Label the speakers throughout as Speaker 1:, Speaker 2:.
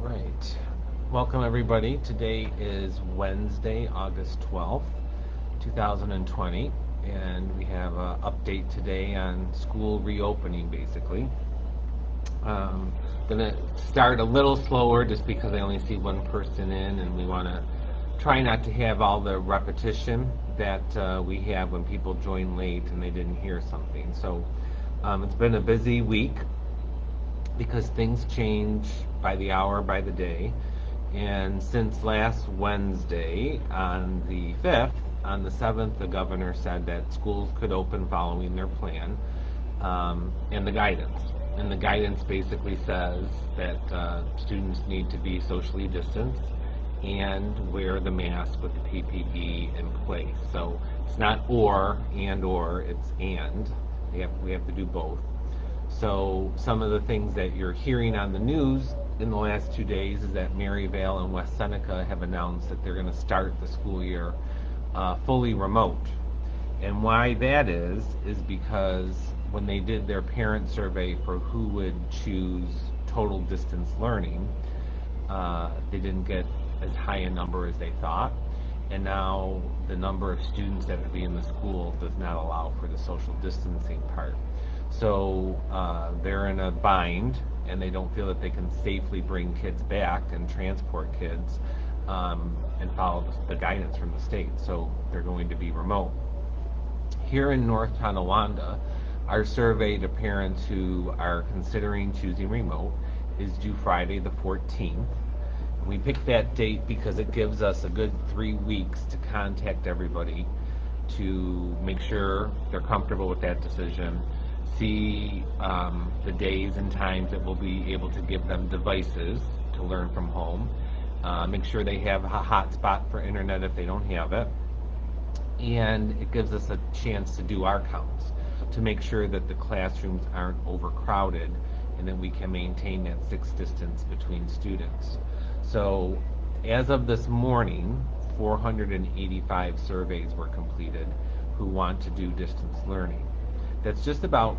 Speaker 1: Right. Welcome, everybody. Today is Wednesday, August 12th, 2020, and we have an update today on school reopening, basically. Um, gonna start a little slower just because I only see one person in, and we want to try not to have all the repetition that we have when people join late and they didn't hear something. So it's been a busy week because things change by the hour, by the day. And since last Wednesday, on the 5th, on the 7th, the governor said that schools could open following their plan and the guidance. And the guidance basically says that students need to be socially distanced and wear the mask with the PPE in place. So it's not or, it's and. We have to do both. So some of the things that you're hearing on the news in the last 2 days is that Maryvale and West Seneca have announced that they're going to start the school year fully remote. And why that is because when they did their parent survey for who would choose total distance learning, they didn't get as high a number as they thought. And now the number of students that would be in the school does not allow for the social distancing part. So they're in a bind, and they don't feel that they can safely bring kids back and transport kids and follow the guidance from the state. So they're going to be remote. Here in North Tonawanda, our survey to parents who are considering choosing remote is due Friday the 14th. We picked that date because it gives us a good 3 weeks to contact everybody to make sure they're comfortable with that decision, see the days and times that we'll be able to give them devices to learn from home, make sure they have a hotspot for internet if they don't have it, and it gives us a chance to do our counts to make sure that the classrooms aren't overcrowded and that we can maintain that 6 distance between students. So as of this morning, 485 surveys were completed who want to do distance learning. That's just about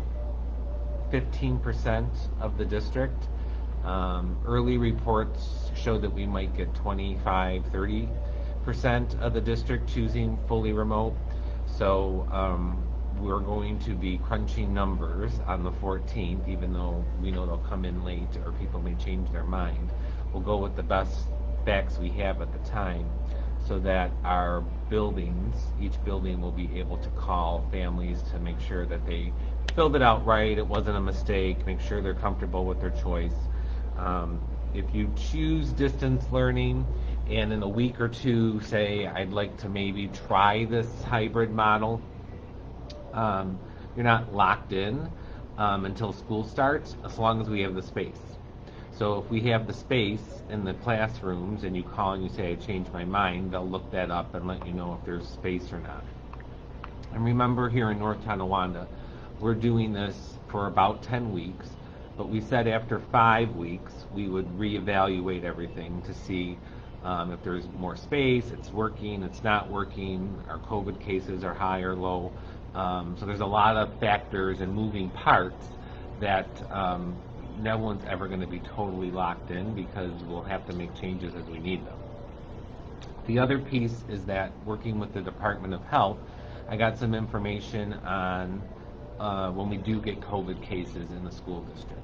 Speaker 1: 15% of the district. Early reports show that we might get 25, 30% of the district choosing fully remote. So we're going to be crunching numbers on the 14th, even though we know they'll come in late or people may change their mind. We'll go with the best facts we have at the time so that our buildings, each building will be able to call families to make sure that they filled it out right, it wasn't a mistake, make sure they're comfortable with their choice. If you choose distance learning and in a week or two say, I'd like to maybe try this hybrid model, you're not locked in until school starts, as long as we have the space. So if we have the space in the classrooms and you call and you say, I changed my mind, they'll look that up and let you know if there's space or not. And remember, here in North Tonawanda, we're doing this for about 10 weeks, but we said after 5 weeks we would reevaluate everything to see if there's more space, it's working, it's not working, our COVID cases are high or low. So there's a lot of factors and moving parts that no one's ever going to be totally locked in because we'll have to make changes as we need them. The other piece is that working with the Department of Health, I got some information on when we do get COVID cases in the school district.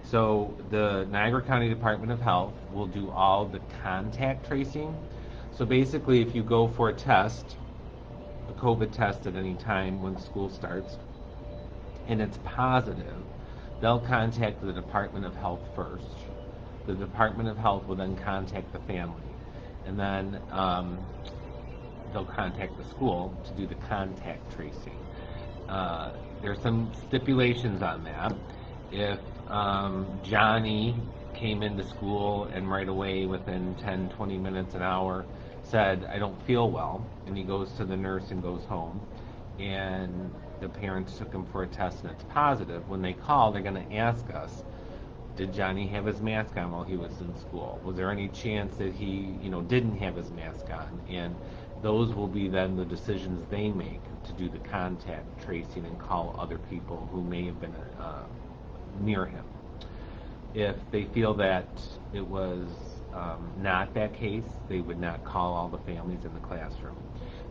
Speaker 1: So the Niagara County Department of Health will do all the contact tracing. So basically, if you go for a test, a COVID test at any time when school starts, and it's positive, they'll contact the Department of Health first. The Department of Health will then contact the family, and then they'll contact the school to do the contact tracing. There's some stipulations on that. If Johnny came into school and right away within 10, 20 minutes, an hour, said, I don't feel well, and he goes to the nurse and goes home, and the parents took him for a test and it's positive, when they call, they're going to ask us, did Johnny have his mask on while he was in school? Was there any chance that he, didn't have his mask on? And those will be then the decisions they make to do the contact tracing and call other people who may have been near him. If they feel that it was not that case, they would not call all the families in the classroom.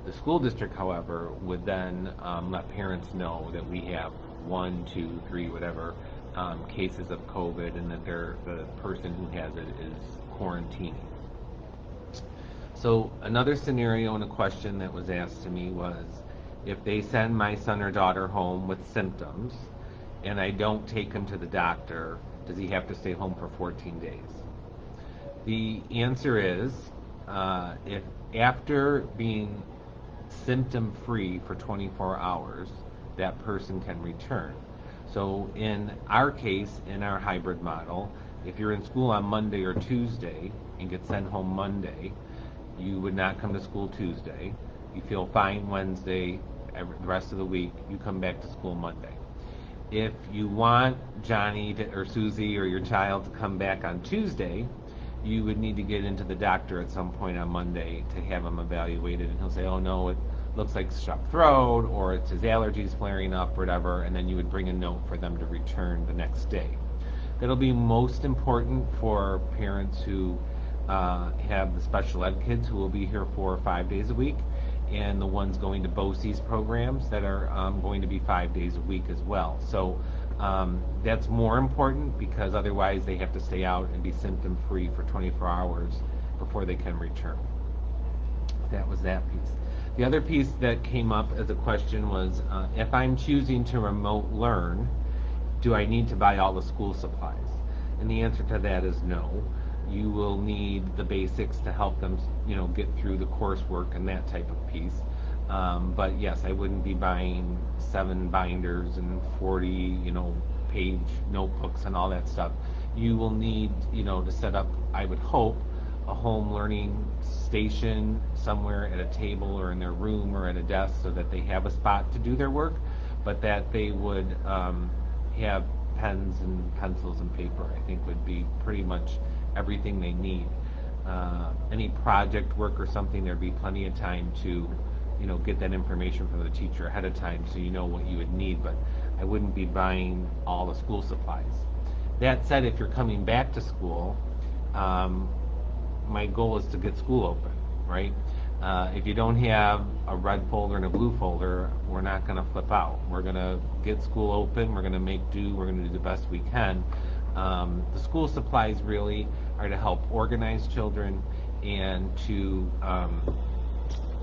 Speaker 1: The school district, however, would then let parents know that we have 1, 2, 3, whatever cases of COVID, and that the person who has it is quarantining. So another scenario and a question that was asked to me was, if they send my son or daughter home with symptoms and I don't take him to the doctor, does he have to stay home for 14 days? The answer is, if after being symptom free for 24 hours, that person can return. So in our case, in our hybrid model, if you're in school on Monday or Tuesday and get sent home Monday, you would not come to school Tuesday. You feel fine Wednesday, the rest of the week, you come back to school Monday. If you want Johnny or Susie or your child to come back on Tuesday, you would need to get into the doctor at some point on Monday to have him evaluated, and he'll say, oh no, it looks like strep throat, or it's his allergies flaring up, or whatever, and then you would bring a note for them to return the next day. That'll be most important for parents who have the special ed kids who will be here 4 or 5 days a week, and the ones going to BOCES programs that are going to be 5 days a week as well. So that's more important, because otherwise they have to stay out and be symptom free for 24 hours before they can return. That was that piece. The other piece that came up as a question was, if I'm choosing to remote learn, do I need to buy all the school supplies? And the answer to that is no. You will need the basics to help them, get through the coursework and that type of piece. But yes, I wouldn't be buying 7 binders and 40, page notebooks and all that stuff. You will need, to set up, I would hope, a home learning station somewhere at a table or in their room or at a desk, so that they have a spot to do their work, but that they would have pens and pencils and paper, I think, would be pretty much everything they need. Any project work or something, there'd be plenty of time to, get that information from the teacher ahead of time, so you know what you would need, but I wouldn't be buying all the school supplies. That said, if you're coming back to school, my goal is to get school open, right? If you don't have a red folder and a blue folder, we're not going to flip out. We're going to get school open, we're going to make do, we're going to do the best we can. The school supplies really are to help organize children and to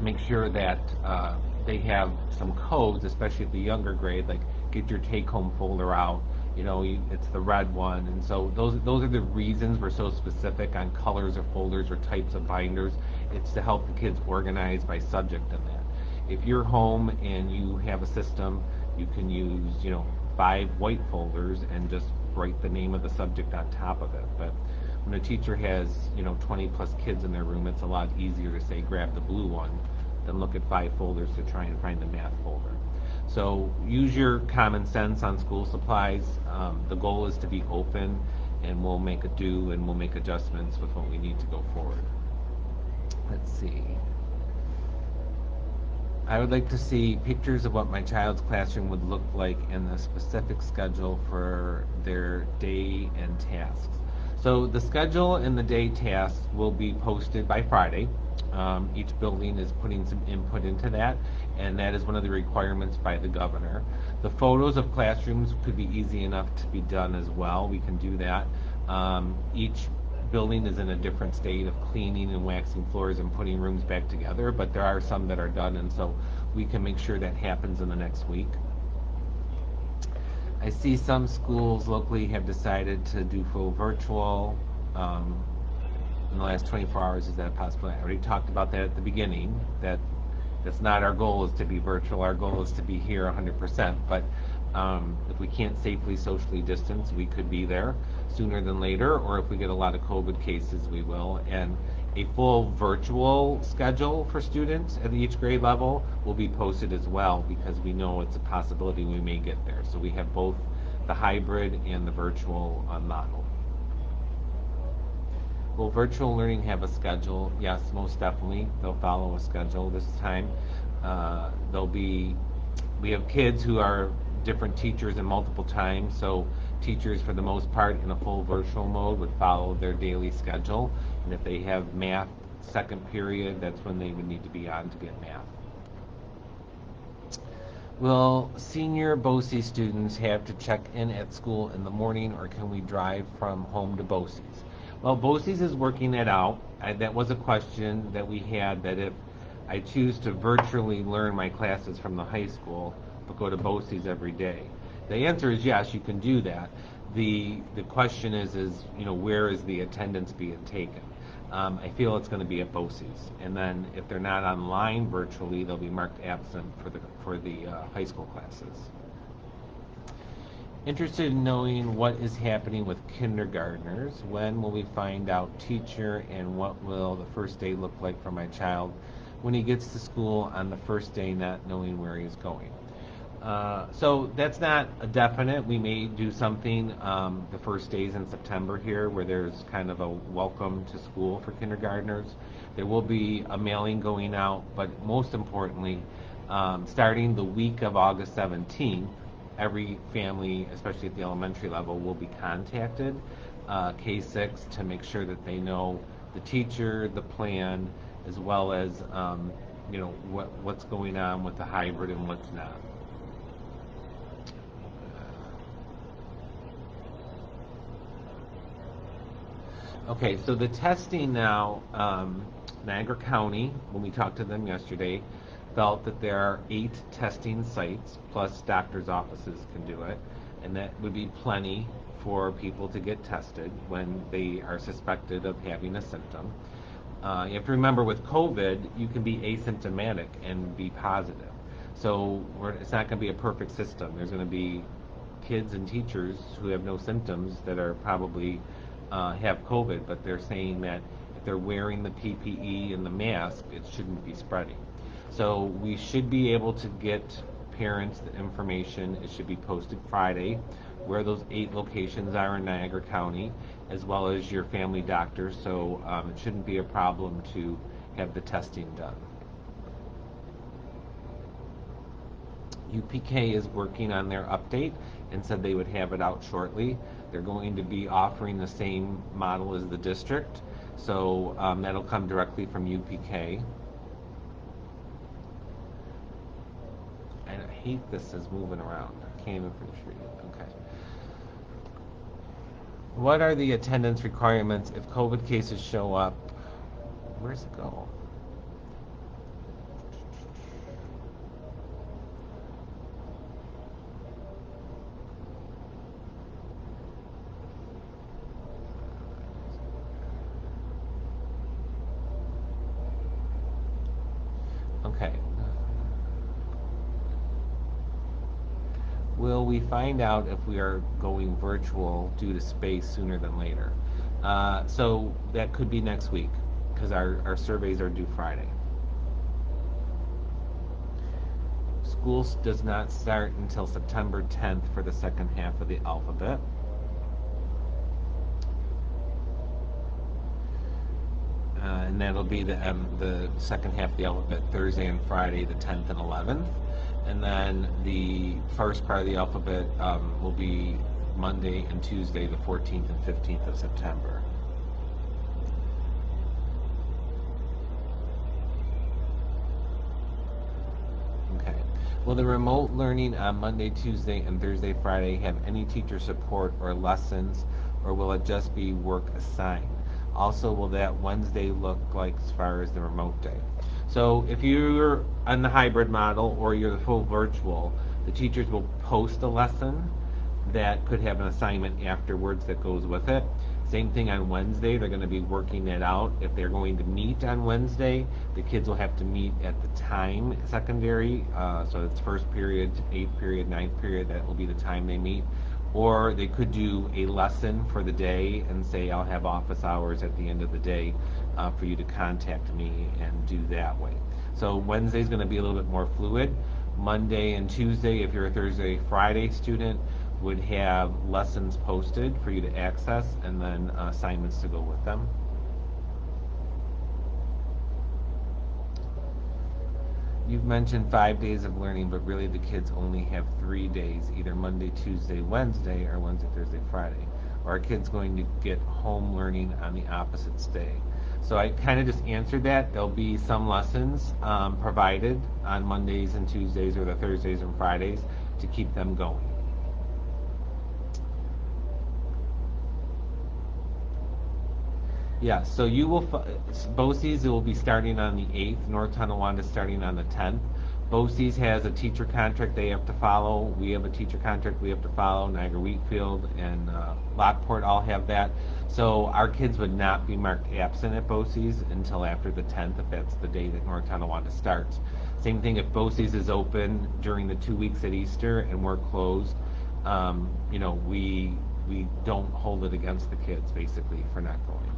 Speaker 1: make sure that they have some codes, especially at the younger grade, like get your take-home folder out. It's the red one, and so those are the reasons we're so specific on colors of folders or types of binders. It's to help the kids organize by subject in that. If you're home and you have a system, you can use 5 white folders and just write the name of the subject on top of it. But when a teacher has 20 plus kids in their room, it's a lot easier to say grab the blue one than look at 5 folders to try and find the math folder. So use your common sense on school supplies. The goal is to be open, and we'll make a do, and we'll make adjustments with what we need to go forward. Let's see. I would like to see pictures of what my child's classroom would look like and the specific schedule for their day and tasks. So the schedule and the day tasks will be posted by Friday. Each building is putting some input into that, and that is one of the requirements by the governor. The photos of classrooms could be easy enough to be done as well. We can do that. Each building is in a different state of cleaning and waxing floors and putting rooms back together, but there are some that are done, and so we can make sure that happens in the next week. I see some schools locally have decided to do full virtual in the last 24 hours. Is that a possibility? I already talked about that at the beginning, that's not our goal, is to be virtual. Our goal is to be here 100%, but if we can't safely socially distance, we could be there sooner than later, or if we get a lot of COVID cases, we will. And a full virtual schedule for students at each grade level will be posted as well, because we know it's a possibility we may get there. So we have both the hybrid and the virtual model. Will virtual learning have a schedule? Yes, most definitely. They'll follow a schedule this time. We have kids who are different teachers in multiple times, so Teachers, for the most part, in a full virtual mode would follow their daily schedule. And if they have math second period, that's when they would need to be on to get math. Will senior BOCES students have to check in at school in the morning, or can we drive from home to BOCES? Well, BOCES is working that out. That was a question that we had, that if I choose to virtually learn my classes from the high school, but go to BOCES every day. The answer is yes, you can do that. The question is where is the attendance being taken? I feel it's going to be at BOCES, and then if they're not online virtually, they'll be marked absent for the high school classes. Interested in knowing what is happening with kindergartners. When will we find out teacher, and what will the first day look like for my child when he gets to school on the first day, not knowing where he's going? So that's not a definite. We may do something the first days in September here, where there's kind of a welcome to school for kindergartners. There will be a mailing going out, but most importantly, starting the week of August 17th, every family, especially at the elementary level, will be contacted, K-6, to make sure that they know the teacher, the plan, as well as what's going on with the hybrid and what's not. Okay, so the testing now, Niagara County, when we talked to them yesterday, felt that there are 8 testing sites, plus doctor's offices can do it, and that would be plenty for people to get tested when they are suspected of having a symptom. You have to remember, with COVID, you can be asymptomatic and be positive. So it's not going to be a perfect system. There's going to be kids and teachers who have no symptoms that are probably have COVID, but they're saying that if they're wearing the PPE and the mask, it shouldn't be spreading. So we should be able to get parents the information. It should be posted Friday, where those 8 locations are in Niagara County, as well as your family doctor. So it shouldn't be a problem to have the testing done. UPK is working on their update and said they would have it out shortly. They're going to be offering the same model as the district, so that'll come directly from UPK. And I hate this is moving around. I can't even retrieve it. Okay. What are the attendance requirements if COVID cases show up? Where's it go? Okay. Will we find out if we are going virtual due to space sooner than later? So that could be next week, because our surveys are due Friday. School does not start until September 10th for the second half of the alphabet. And that'll be the second half of the alphabet Thursday and Friday, the 10th and 11th. And then the first part of the alphabet will be Monday and Tuesday, the 14th and 15th of September. Okay. Will the remote learning on Monday, Tuesday, and Thursday, Friday have any teacher support or lessons, or will it just be work assigned? Also, will that Wednesday look like as far as the remote day? So if you're on the hybrid model or you're the full virtual, the teachers will post a lesson that could have an assignment afterwards that goes with it. Same thing on Wednesday, they're going to be working it out. If they're going to meet on Wednesday, the kids will have to meet at the time secondary, so it's first period, 8th period, 9th period, that will be the time they meet. Or they could do a lesson for the day and say, I'll have office hours at the end of the day for you to contact me, and do that way. So Wednesday's going to be a little bit more fluid. Monday and Tuesday, if you're a Thursday, Friday student, would have lessons posted for you to access, and then assignments to go with them. You've mentioned 5 days of learning, but really the kids only have 3 days, either Monday, Tuesday, Wednesday, or Wednesday, Thursday, Friday. Or are kids going to get home learning on the opposite day? So I kind of just answered that. There'll be some lessons provided on Mondays and Tuesdays or the Thursdays and Fridays to keep them going. Yeah, so you will, BOCES will be starting on the 8th, North Tonawanda starting on the 10th. BOCES has a teacher contract they have to follow. We have a teacher contract we have to follow. Niagara Wheatfield and Lockport all have that. So our kids would not be marked absent at BOCES until after the 10th, if that's the day that North Tonawanda starts. Same thing if BOCES is open during the 2 weeks at Easter and we're closed. We don't hold it against the kids basically for not going.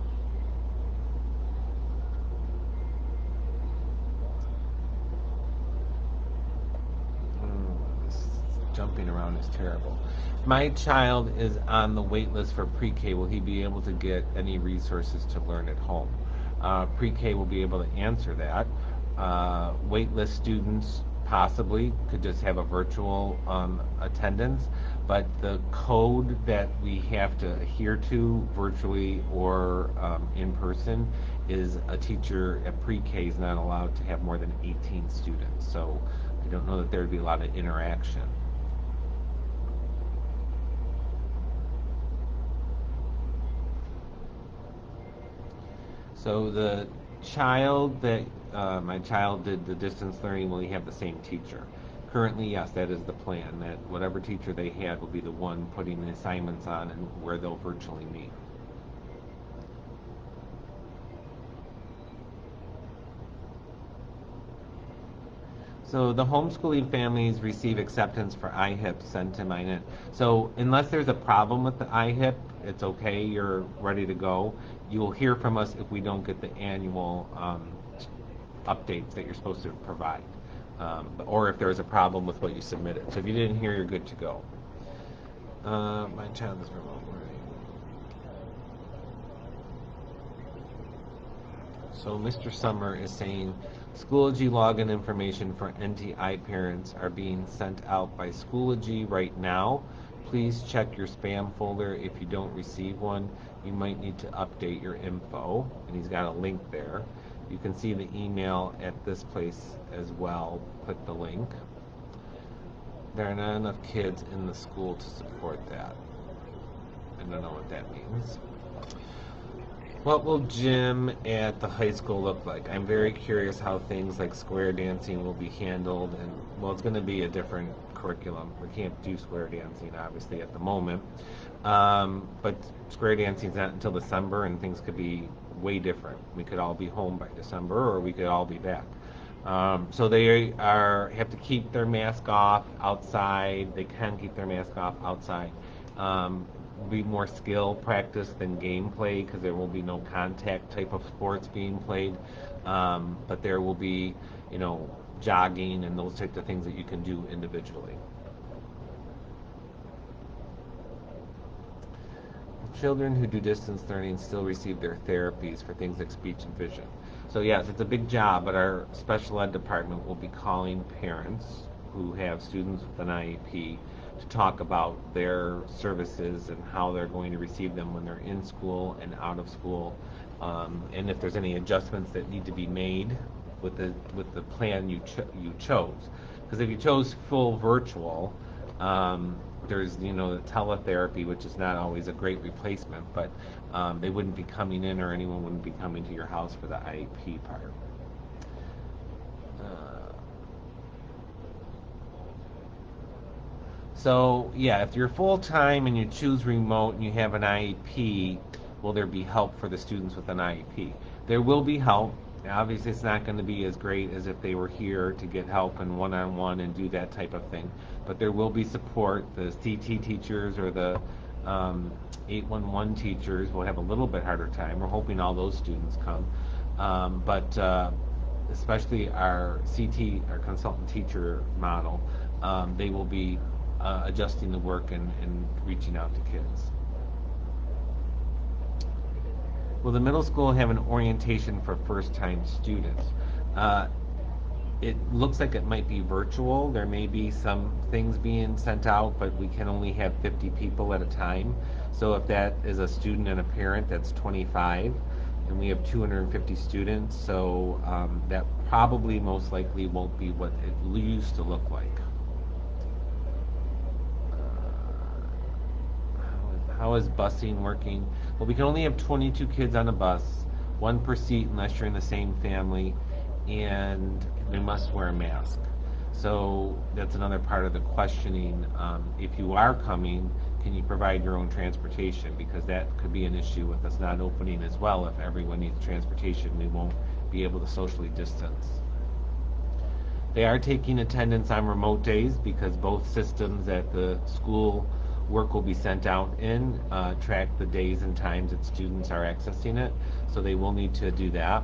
Speaker 1: This jumping around is terrible. My child is on the wait list for pre-K. Will he be able to get any resources to learn at home? Pre-K will be able to answer that. Waitlist students possibly could just have a virtual attendance, but the code that we have to adhere to virtually or in person is a teacher at pre-K is not allowed to have more than 18 students. So I don't know that there would be a lot of interaction. So the child that my child did the distance learning, will he have the same teacher? Currently, yes, that is the plan. That whatever teacher they had will be the one putting the assignments on and where they'll virtually meet. So the homeschooling families receive acceptance for IHIP sent to MyNet. So unless there's a problem with the IHIP, it's okay. You're ready to go. You will hear from us if we don't get the annual updates that you're supposed to provide, or if there's a problem with what you submitted. So if you didn't hear, you're good to go. My child is remote learning. So Mr. Summer is saying Schoology login information for NTI parents are being sent out by Schoology right now. Please check your spam folder if you don't receive one. You might need to update your info. And he's got a link there. You can see the email at this place as well. Click the link. There are not enough kids in the school to support that. I don't know what that means. What will gym at the high school look like? I'm very curious how things like square dancing will be handled, and well, it's going to be a different curriculum. We can't do square dancing obviously at the moment, but square dancing is not until December, and things could be way different. We could all be home by December, or we could all be back. So they have to keep their mask off outside. They can keep their mask off outside. Be more skill practice than gameplay because there will be no contact type of sports being played. But there will be, jogging and those types of things that you can do individually. Children who do distance learning still receive their therapies for things like speech and vision. So yes, it's a big job, but our special ed department will be calling parents who have students with an IEP to talk about their services and how they're going to receive them when they're in school and out of school, and if there's any adjustments that need to be made with the plan you chose. Because if you chose full virtual, there's the teletherapy, which is not always a great replacement, but they wouldn't be coming in, or anyone wouldn't be coming to your house for the IEP part. Uh, So, yeah, if you're full time and you choose remote and you have an IEP, will there be help for the students with an IEP? There will be help. Obviously, it's not going to be as great as if they were here to get help and one on one and do that type of thing. But there will be support. The CT teachers or the 811 teachers will have a little bit harder time. We're hoping all those students come. But especially our CT, our consultant teacher model, they will be adjusting the work and reaching out to kids. Will the middle school have an orientation for first-time students? Uh, It looks like it might be virtual. There may be some things being sent out, but we can only have 50 people at a time. So if that is a student and a parent, that's 25, and we have 250 students. So that probably most likely won't be what it used to look like. How is busing working? Well, we can only have 22 kids on a bus, one per seat unless you're in the same family, and we must wear a mask. So that's another part of the questioning. If you are coming, can you provide your own transportation? Because that could be an issue with us not opening as well. If everyone needs transportation, we won't be able to socially distance. They are taking attendance on remote days because both systems that the school work will be sent out in track the days and times that students are accessing it. So they will need to do that.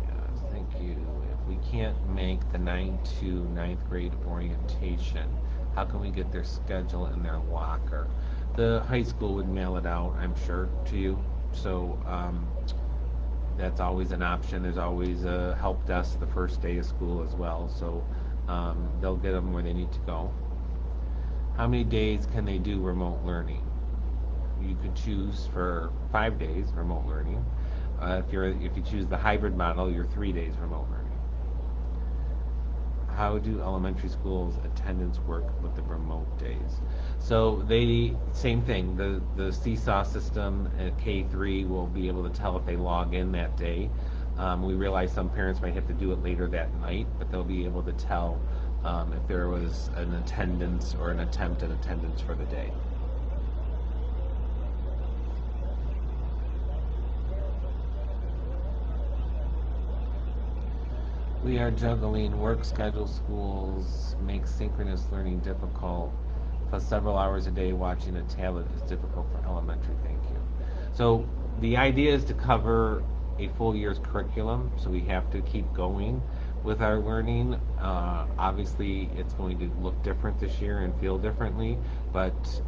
Speaker 1: Yes, thank you. If we can't make the 9 to ninth grade orientation, how can we get their schedule in their locker? The high school would mail it out, I'm sure, to you. So that's always an option. There's always a help desk the first day of school as well. So they'll get them where they need to go. How many days can they do remote learning? You could choose for 5 days remote learning. If you choose the hybrid model, you're 3 days remote learning. How do elementary schools attendance work with the remote days? So they same thing. The seesaw system at K3 will be able to tell if they log in that day. We realize some parents might have to do it later that night, but they'll be able to tell if there was an attendance or an attempt at attendance for the day. We are juggling work schedule, schools make synchronous learning difficult, plus several hours a day watching a tablet is difficult for elementary. Thank you. So the idea is to cover a full year's curriculum, so we have to keep going with our learning. Obviously, it's going to look different this year and feel differently, but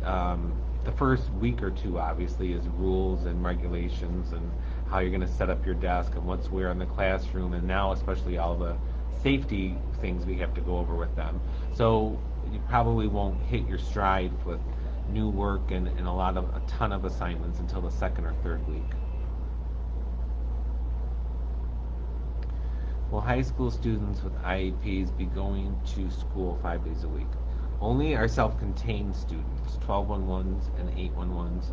Speaker 1: the first week or two, obviously, is rules and regulations and how you're going to set up your desk and what's where in the classroom, and now especially all the safety things we have to go over with them. So you probably won't hit your stride with new work and a ton of assignments until the second or third week. Will high school students with IEPs be going to school 5 days a week? Only our self-contained students, 1211s and 811s,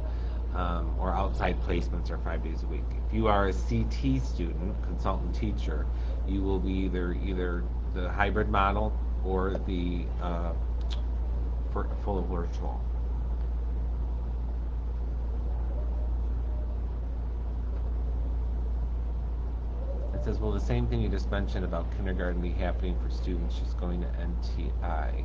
Speaker 1: or outside placements are 5 days a week. If you are a CT student, consultant teacher, you will be either the hybrid model or the full virtual. It says, well, the same thing you just mentioned about kindergarten be happening for students just going to NTI.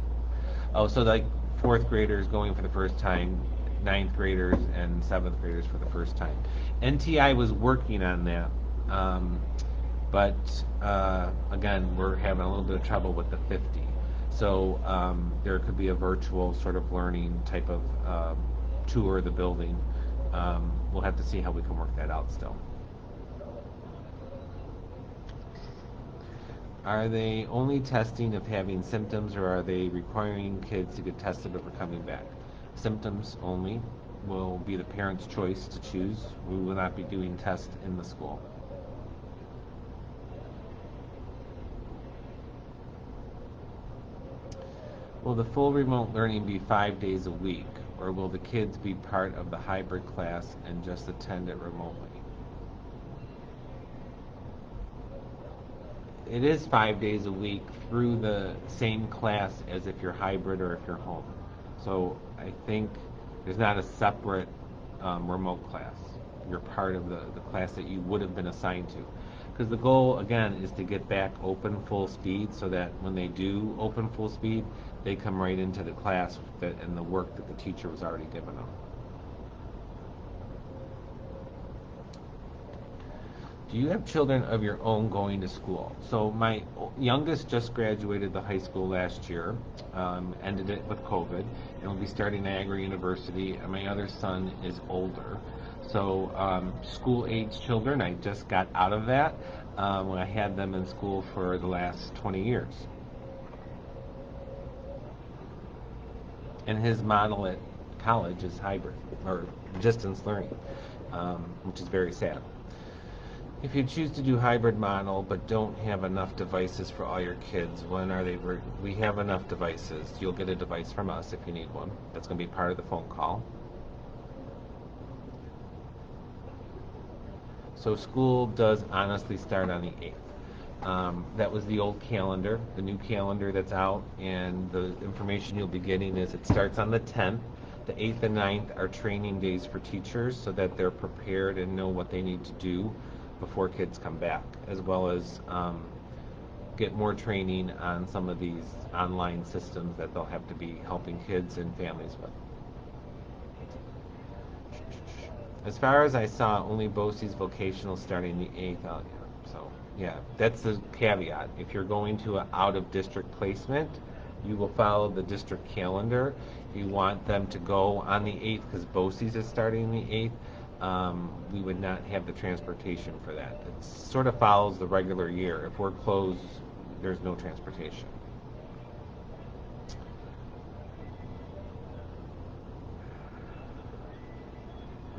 Speaker 1: Oh, so like fourth graders going for the first time, ninth graders and seventh graders for the first time. NTI was working on that, but again, we're having a little bit of trouble with the 50. So there could be a virtual sort of learning type of tour of the building. We'll have to see how we can work that out still. Are they only testing if having symptoms, or are they requiring kids to get tested before coming back? Symptoms only will be the parent's choice to choose. We will not be doing tests in the school. Will the full remote learning be 5 days a week, or will the kids be part of the hybrid class and just attend it remotely? It is 5 days a week through the same class as if you're hybrid or if you're home. So I think there's not a separate remote class. You're part of the class that you would have been assigned to. Because the goal, again, is to get back open full speed so that when they do open full speed, they come right into the class and the work that the teacher was already given them. Do you have children of your own going to school? So my youngest just graduated the high school last year, ended it with COVID, and will be starting Niagara University. And my other son is older. So school-age children, I just got out of that when I had them in school for the last 20 years. And his model at college is hybrid, or distance learning, which is very sad. If you choose to do hybrid model but don't have enough devices for all your kids, when are they? We have enough devices. You'll get a device from us if you need one. That's going to be part of the phone call. So school does honestly start on the 8th. That was the old calendar. The new calendar that's out, and the information you'll be getting is it starts on the 10th. The 8th and 9th are training days for teachers so that they're prepared and know what they need to do before kids come back, as well as get more training on some of these online systems that they'll have to be helping kids and families with. As far as I saw, only BOCES vocational starting the 8th. So, yeah, that's the caveat. If you're going to an out-of-district placement, you will follow the district calendar. If you want them to go on the 8th because BOCES is starting the 8th, we would not have the transportation for that. It sort of follows the regular year. If we're closed, there's no transportation.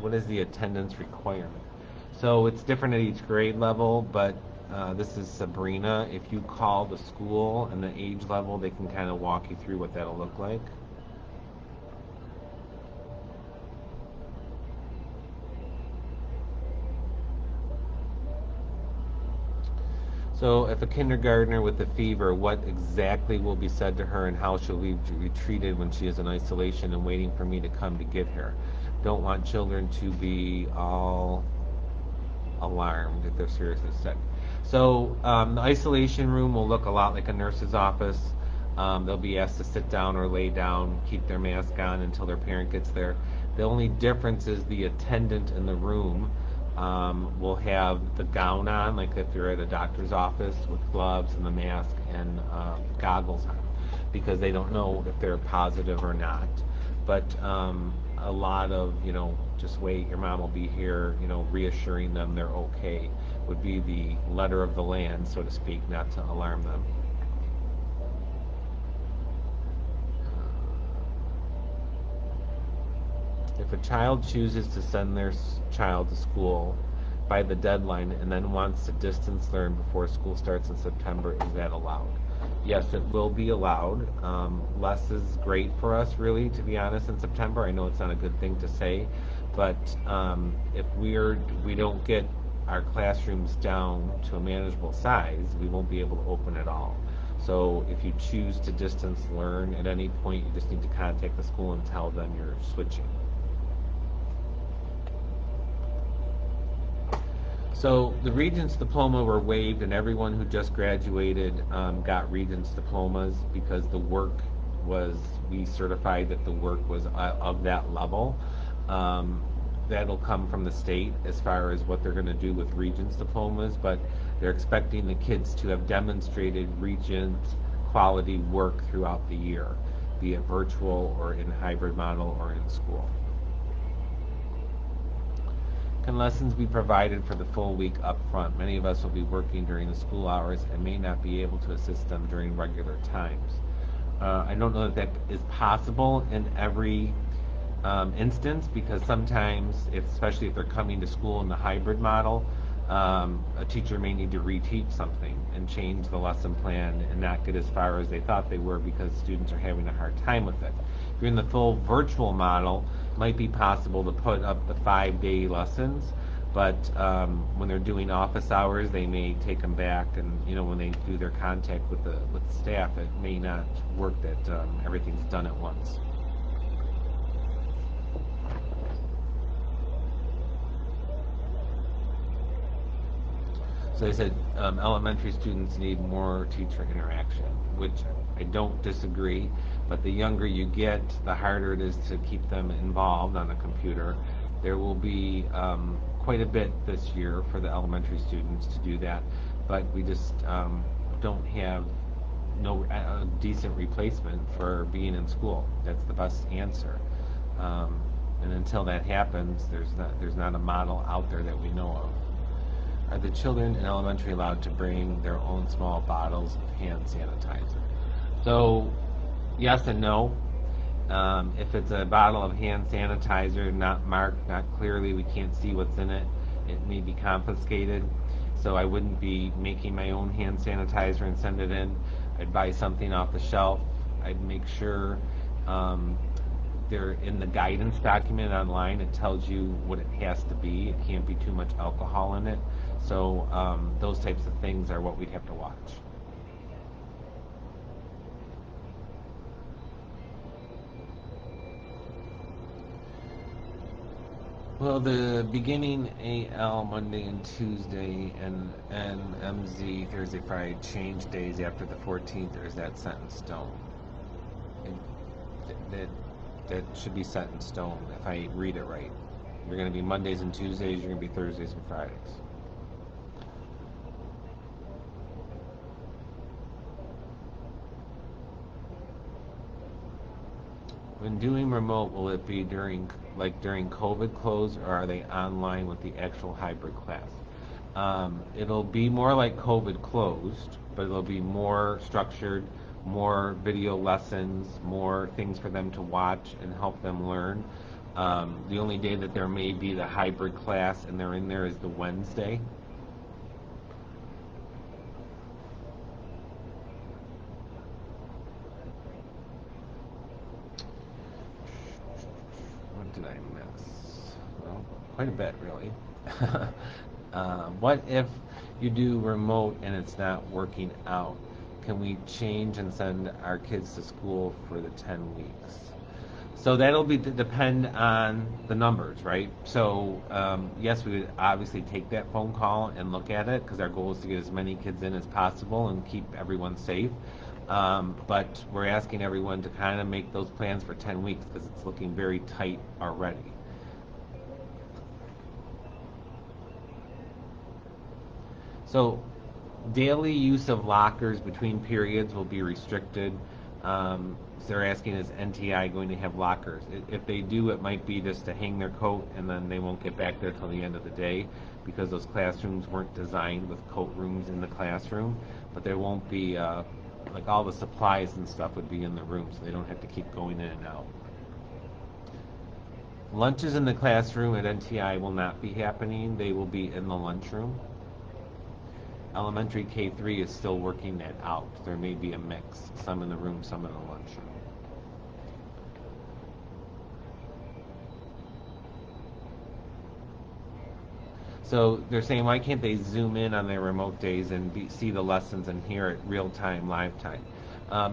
Speaker 1: What is the attendance requirement? So it's different at each grade level, but this is Sabrina. If you call the school and the age level, they can kind of walk you through what that'll look like. So if a kindergartner with a fever, what exactly will be said to her and how she'll be treated when she is in isolation and waiting for me to come to get her? Don't want children to be all alarmed if they're seriously sick. So the isolation room will look a lot like a nurse's office. They'll be asked to sit down or lay down, keep their mask on until their parent gets there. The only difference is the attendant in the room will have the gown on, like if you're at a doctor's office, with gloves and the mask and goggles on, because they don't know if they're positive or not. But a lot of, just wait, your mom will be here, reassuring them they're okay would be the letter of the land, so to speak, not to alarm them. If a child chooses to send their child to school by the deadline and then wants to distance learn before school starts in September, is that allowed? Yes, it will be allowed. Less is great for us, really, to be honest, in September. I know it's not a good thing to say, but if we don't get our classrooms down to a manageable size, we won't be able to open at all. So if you choose to distance learn at any point, you just need to contact the school and tell them you're switching. So the Regents diploma were waived, and everyone who just graduated got Regents diplomas because the work we certified that the work was of that level. That'll come from the state as far as what they're going to do with Regents diplomas, but they're expecting the kids to have demonstrated Regent quality work throughout the year, be it virtual or in hybrid model or in school. Can lessons be provided for the full week up front? Many of us will be working during the school hours and may not be able to assist them during regular times. I don't know that is possible in every instance, because sometimes, especially if they're coming to school in the hybrid model, a teacher may need to reteach something and change the lesson plan and not get as far as they thought they were because students are having a hard time with it. If you're in the full virtual model, it might be possible to put up the 5-day lessons, but when they're doing office hours, they may take them back, and when they do their contact with the staff, it may not work that everything's done at once. So they said elementary students need more teacher interaction, which I don't disagree, but the younger you get, the harder it is to keep them involved on the computer. There will be quite a bit this year for the elementary students to do that, but we just don't have no decent replacement for being in school. That's the best answer. Um, and until that happens, there's not a model out there that we know of. Are the children in elementary allowed to bring their own small bottles of hand sanitizer? So, yes and no. If it's a bottle of hand sanitizer, not marked, not clearly, we can't see what's in it, it may be confiscated. So I wouldn't be making my own hand sanitizer and send it in. I'd buy something off the shelf. I'd make sure they're in the guidance document online. It tells you what it has to be. It can't be too much alcohol in it. So those types of things are what we'd have to watch. Well, the beginning AL Monday and Tuesday and MZ Thursday, Friday change days after the 14th, or is that set in stone? That that should be set in stone if I read it right. You're going to be Mondays and Tuesdays. You're going to be Thursdays and Fridays. When doing remote, will it be during COVID close, or are they online with the actual hybrid class? It'll be more like COVID closed, but it'll be more structured, more video lessons, more things for them to watch and help them learn. The only day that there may be the hybrid class and they're in there is the Wednesday. What did I miss? Well, quite a bit, really. What if you do remote and it's not working out? Can we change and send our kids to school for the 10 weeks? So that'll be depend on the numbers, right? So yes, we would obviously take that phone call and look at it because our goal is to get as many kids in as possible and keep everyone safe. But we're asking everyone to kind of make those plans for 10 weeks because it's looking very tight already. So daily use of lockers between periods will be restricted. So they're asking, is NTI going to have lockers? If they do, it might be just to hang their coat and then they won't get back there till the end of the day because those classrooms weren't designed with coat rooms in the classroom. But there won't be, like all the supplies and stuff would be in the room so they don't have to keep going in and out. Lunches in the classroom at NTI will not be happening. They will be in the lunchroom. Elementary K3 is still working that out. There may be a mix, some in the room, some in the lunchroom. So they're saying, why can't they zoom in on their remote days and see the lessons and hear it real time, live time?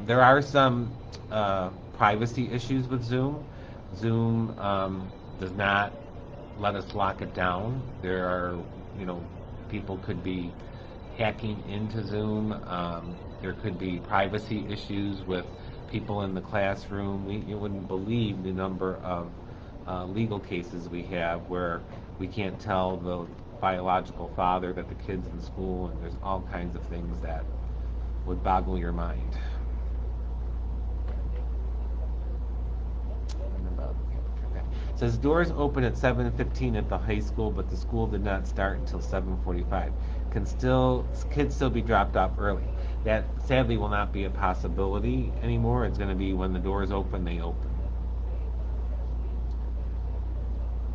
Speaker 1: There are some privacy issues with Zoom. Zoom does not let us lock it down. There are, people could be hacking into Zoom. There could be privacy issues with people in the classroom. You wouldn't believe the number of legal cases we have where we can't tell the biological father that the kid's in school, and there's all kinds of things that would boggle your mind. It says doors open at 7:15 at the high school, but the school did not start until 7:45. Can kids still be dropped off early? That sadly will not be a possibility anymore. It's going to be when the doors open, they open.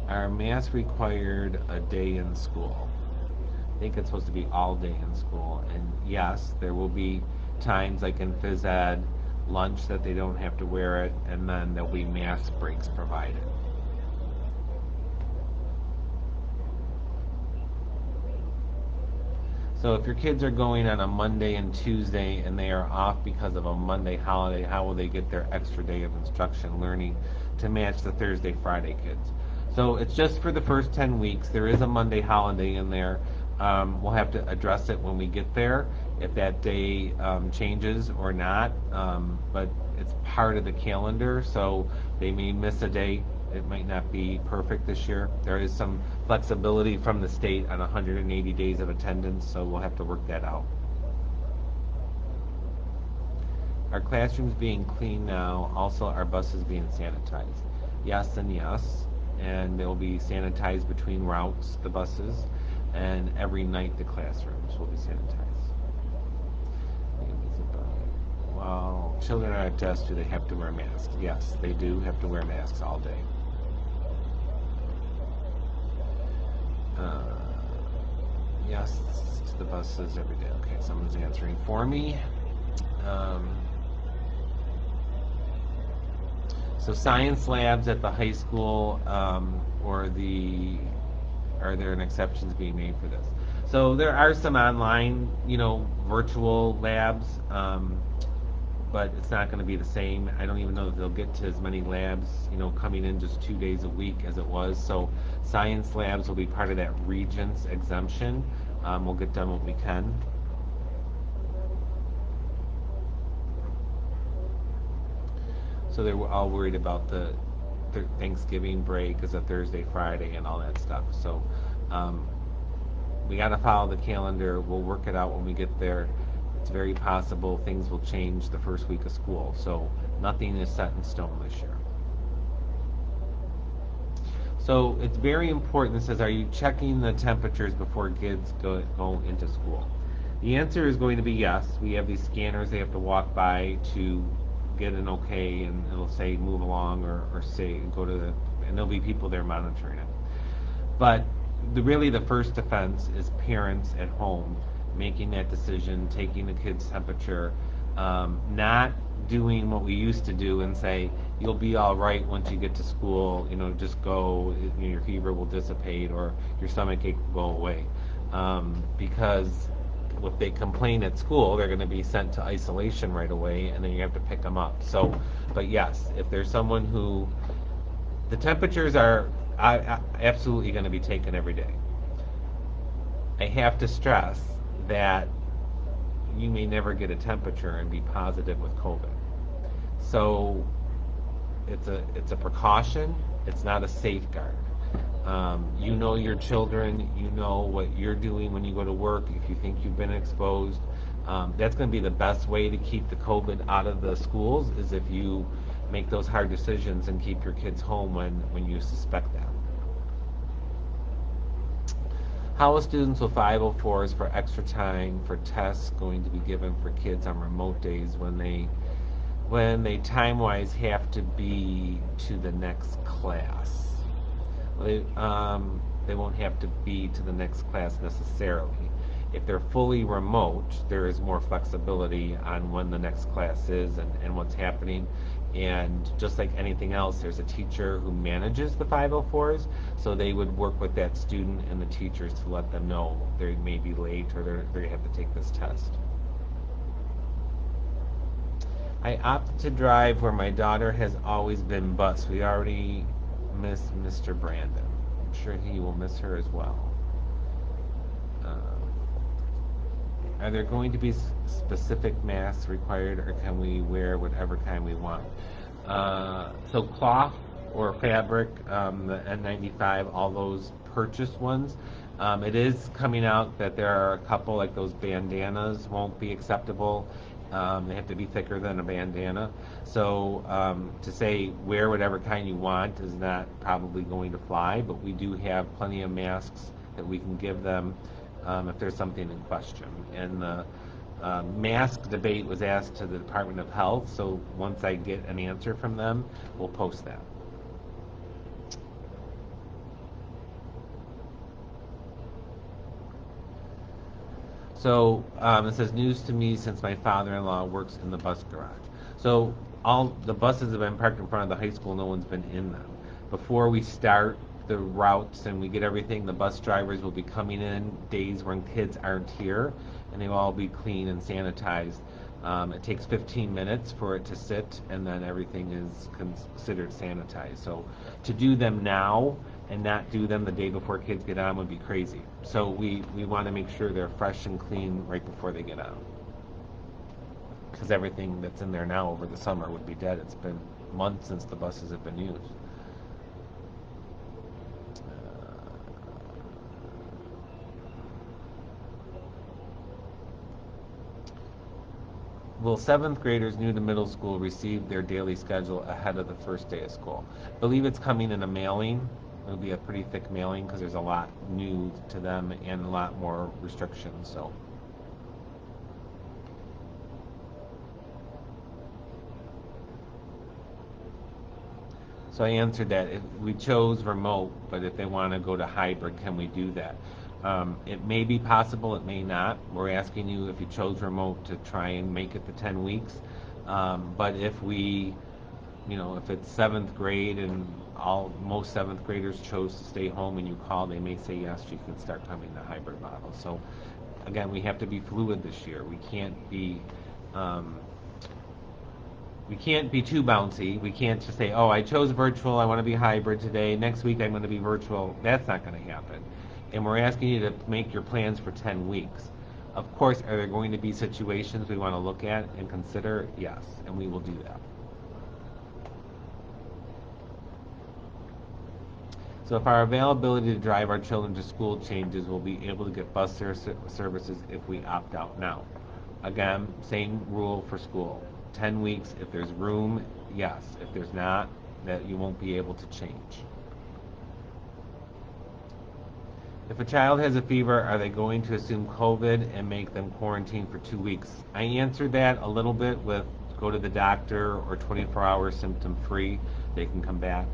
Speaker 1: Are masks required a day in school? I think it's supposed to be all day in school. And yes, there will be times like in phys ed, lunch that they don't have to wear it, and then there'll be mask breaks provided. So if your kids are going on a Monday and Tuesday and they are off because of a Monday holiday, how will they get their extra day of instruction learning to match the Thursday, Friday kids? So it's just for the first 10 weeks. There is a Monday holiday in there. We'll have to address it when we get there, if that day changes or not. But it's part of the calendar, so they may miss a day it might not be perfect this year. There is some flexibility from the state on 180 days of attendance, so we'll have to work that out. Are classrooms being cleaned now? Also, are buses being sanitized? Yes and yes. And they'll be sanitized between routes, the buses, and every night the classrooms will be sanitized. Well, children are at desk, do they have to wear masks? Yes, they do have to wear masks all day. Yes to the buses every day. Okay, someone's answering for me. Um, So science labs at the high school, or are there exceptions being made for this? So there are some online, virtual labs, but it's not going to be the same. I don't even know if they'll get to as many labs, coming in just 2 days a week as it was. So science labs will be part of that Regents exemption. We'll get done what we can. So they were all worried about the Thanksgiving break as a Thursday, Friday, and all that stuff. So we got to follow the calendar. We'll work it out when we get there. It's very possible things will change the first week of school. So nothing is set in stone this year. So it's very important. It says, are you checking the temperatures before kids go into school? The answer is going to be yes. We have these scanners they have to walk by to get an okay, and it'll say move along or say go to and there'll be people there monitoring it. But really the first defense is parents at home making that decision, taking the kid's temperature, not doing what we used to do and say you'll be all right once you get to school, just go, your fever will dissipate or your stomach ache will go away, because if they complain at school, they're going to be sent to isolation right away, and then you have to pick them up. So, but yes, if there's someone who, the temperatures are absolutely going to be taken every day. I have to stress that you may never get a temperature and be positive with COVID. So it's a precaution. It's not a safeguard. You know your children. You know what you're doing when you go to work. If you think you've been exposed, that's going to be the best way to keep the COVID out of the schools, is if you make those hard decisions and keep your kids home when you suspect that. How are students with 504s for extra time for tests going to be given for kids on remote days when they time-wise have to be to the next class? They won't have to be to the next class necessarily. If they're fully remote, there is more flexibility on when the next class is and what's happening. And just like anything else, there's a teacher who manages the 504s, so they would work with that student and the teachers to let them know they may be late or they have to take this test. I opted to drive where my daughter has always been bused. We already miss Mr. Brandon. I'm sure he will miss her as well. Are there going to be specific masks required, or can we wear whatever kind we want? So cloth or fabric, the N95, all those purchased ones. It is coming out that there are a couple, like those bandanas won't be acceptable. They have to be thicker than a bandana. So to say wear whatever kind you want is not probably going to fly, but we do have plenty of masks that we can give them if there's something in question. And the mask debate was asked to the Department of Health, so once I get an answer from them, we'll post that. So it says, news to me since my father-in-law works in the bus garage. So all the buses have been parked in front of the high school, no one's been in them. Before we start the routes and we get everything, the bus drivers will be coming in days when kids aren't here, and they will all be clean and sanitized. It takes 15 minutes for it to sit, and then everything is considered sanitized. So to do them now and not do them the day before kids get on would be crazy. So we want to make sure they're fresh and clean right before they get on. Because everything that's in there now over the summer would be dead. It's been months since the buses have been used. Will seventh graders new to middle school receive their daily schedule ahead of the first day of school? I believe it's coming in a mailing. It'll be a pretty thick mailing because there's a lot new to them and a lot more restrictions. So I answered that. We chose remote, but if they want to go to hybrid, can we do that? It may be possible, it may not. We're asking you, if you chose remote, to try and make it the 10 weeks. But if it's seventh grade and most seventh graders chose to stay home and you call, they may say yes, you can start coming to hybrid model. So again, we have to be fluid this year. Um, we can't be too bouncy. We can't just say, oh, I chose virtual, I want to be hybrid today. Next week I'm going to be virtual. That's not going to happen. And we're asking you to make your plans for 10 weeks. Of course, are there going to be situations we want to look at and consider? Yes, and we will do that. So if our availability to drive our children to school changes, we'll be able to get bus services if we opt out now. Again, same rule for school. 10 weeks, if there's room, yes. If there's not, that you won't be able to change. If a child has a fever, are they going to assume COVID and make them quarantine for 2 weeks? I answered that a little bit with go to the doctor or 24-hour symptom free. They can come back.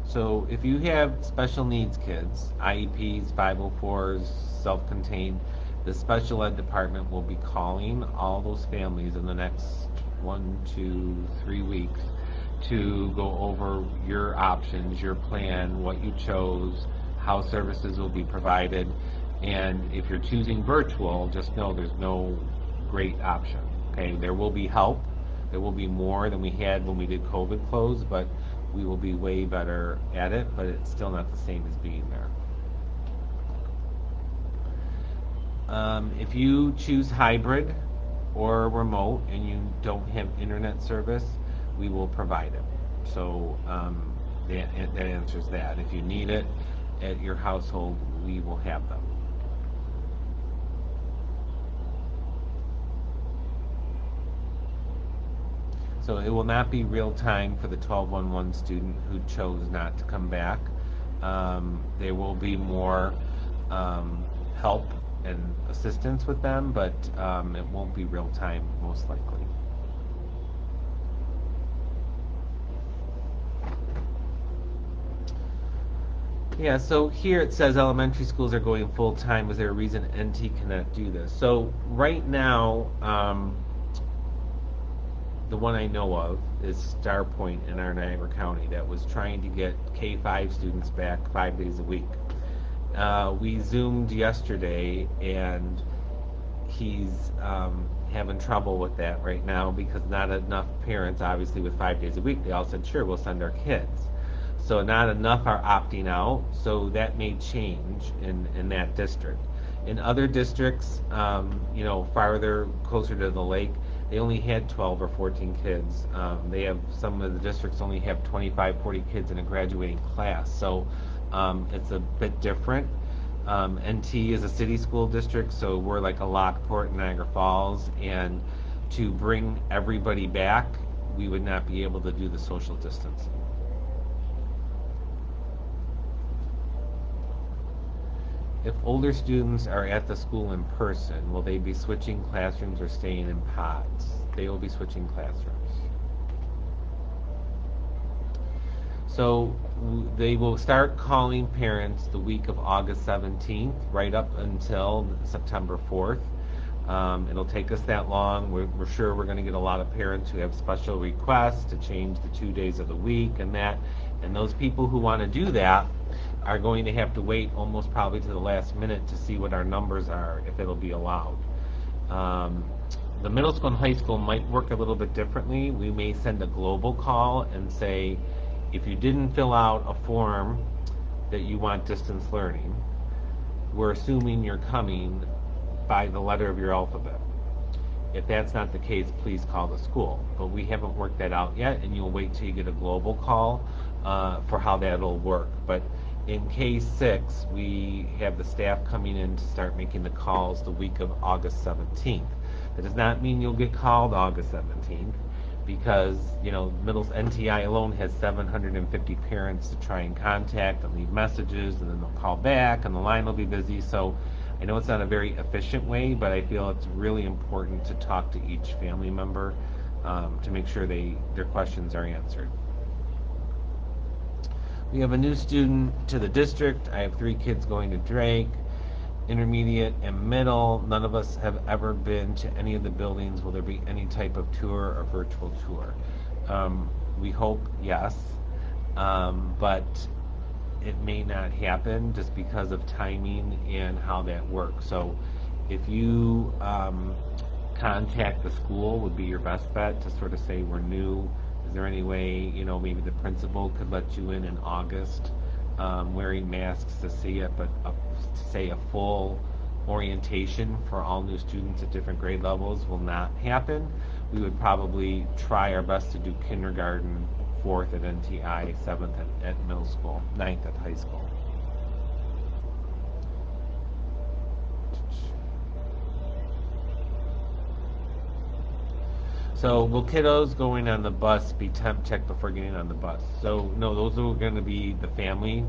Speaker 1: So if you have special needs kids, IEPs, 504s, self-contained, the special ed department will be calling all those families in the next 1, 2, 3 weeks to go over your options, your plan, what you chose, how services will be provided. And if you're choosing virtual, just know there's no great option. Okay, there will be help. There will be more than we had when we did COVID close, but we will be way better at it, but it's still not the same as being there. If you choose hybrid or remote and you don't have internet service, we will provide it. So that answers that. If you need it at your household, we will have them. So it will not be real time for the 1211 student who chose not to come back. There will be more help and assistance with them, but it won't be real time, most likely. Yeah, so here it says elementary schools are going full time. Is there a reason NT cannot do this? So right now, the one I know of is Star Point in our Niagara County that was trying to get K-5 students back 5 days a week. We Zoomed yesterday, and he's having trouble with that right now because not enough parents, obviously, with 5 days a week, they all said, sure, we'll send our kids. So not enough are opting out, so that may change in that district. In other districts, farther, closer to the lake, they only had 12 or 14 kids. Some of the districts only have 25, 40 kids in a graduating class. So it's a bit different. NT is a city school district, so we're like a Lockport in Niagara Falls. And to bring everybody back, we would not be able to do the social distancing. If older students are at the school in person, will they be switching classrooms or staying in pods? They will be switching classrooms. So they will start calling parents the week of August 17th, right up until September 4th. It'll take us that long. We're sure we're going to get a lot of parents who have special requests to change the 2 days of the week and that. And those people who want to do that are going to have to wait almost probably to the last minute to see what our numbers are, if it'll be allowed. The middle school and high school might work a little bit differently. We may send a global call and say, if you didn't fill out a form that you want distance learning, we're assuming you're coming by the letter of your alphabet. If that's not the case, please call the school. But we haven't worked that out yet, and you'll wait till you get a global call for how that'll work. But In K6, we have the staff coming in to start making the calls the week of August 17th. That does not mean you'll get called August 17th because, middle NTI alone has 750 parents to try and contact and leave messages, and then they'll call back and the line will be busy. So I know it's not a very efficient way, but I feel it's really important to talk to each family member to make sure their questions are answered. We have a new student to the district. I have 3 kids going to Drake, intermediate and middle. None of us have ever been to any of the buildings. Will there be any type of tour or virtual tour? We hope yes, but it may not happen just because of timing and how that works. So if you contact the school would be your best bet to sort of say we're new. Is there any way, maybe the principal could let you in August wearing masks to see it, but say a full orientation for all new students at different grade levels will not happen. We would probably try our best to do kindergarten, 4th at NTI, 7th at middle school, 9th at high school. So will kiddos going on the bus be temp checked before getting on the bus? So no, those are going to be the family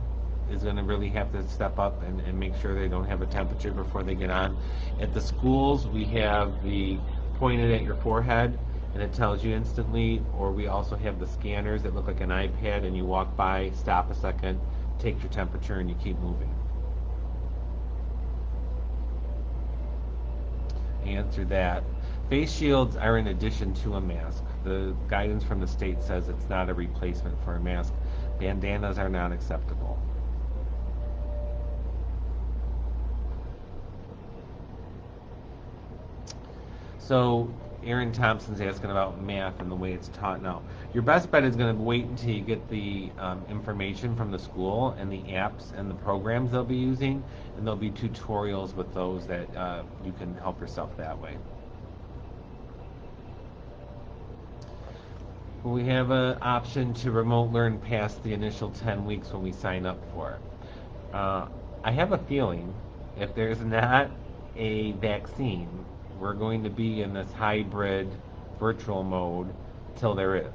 Speaker 1: is going to really have to step up and make sure they don't have a temperature before they get on. At the schools, we have the pointed at your forehead and it tells you instantly, or we also have the scanners that look like an iPad and you walk by, stop a second, take your temperature, and you keep moving. Answer that. Face shields are in addition to a mask. The guidance from the state says it's not a replacement for a mask. Bandanas are not acceptable. So Aaron Thompson's asking about math and the way it's taught now. Your best bet is going to wait until you get the information from the school and the apps and the programs they'll be using, and there'll be tutorials with those that you can help yourself that way. We have an option to remote learn past the initial 10 weeks when we sign up for it. I have a feeling if there's not a vaccine, we're going to be in this hybrid virtual mode till there is.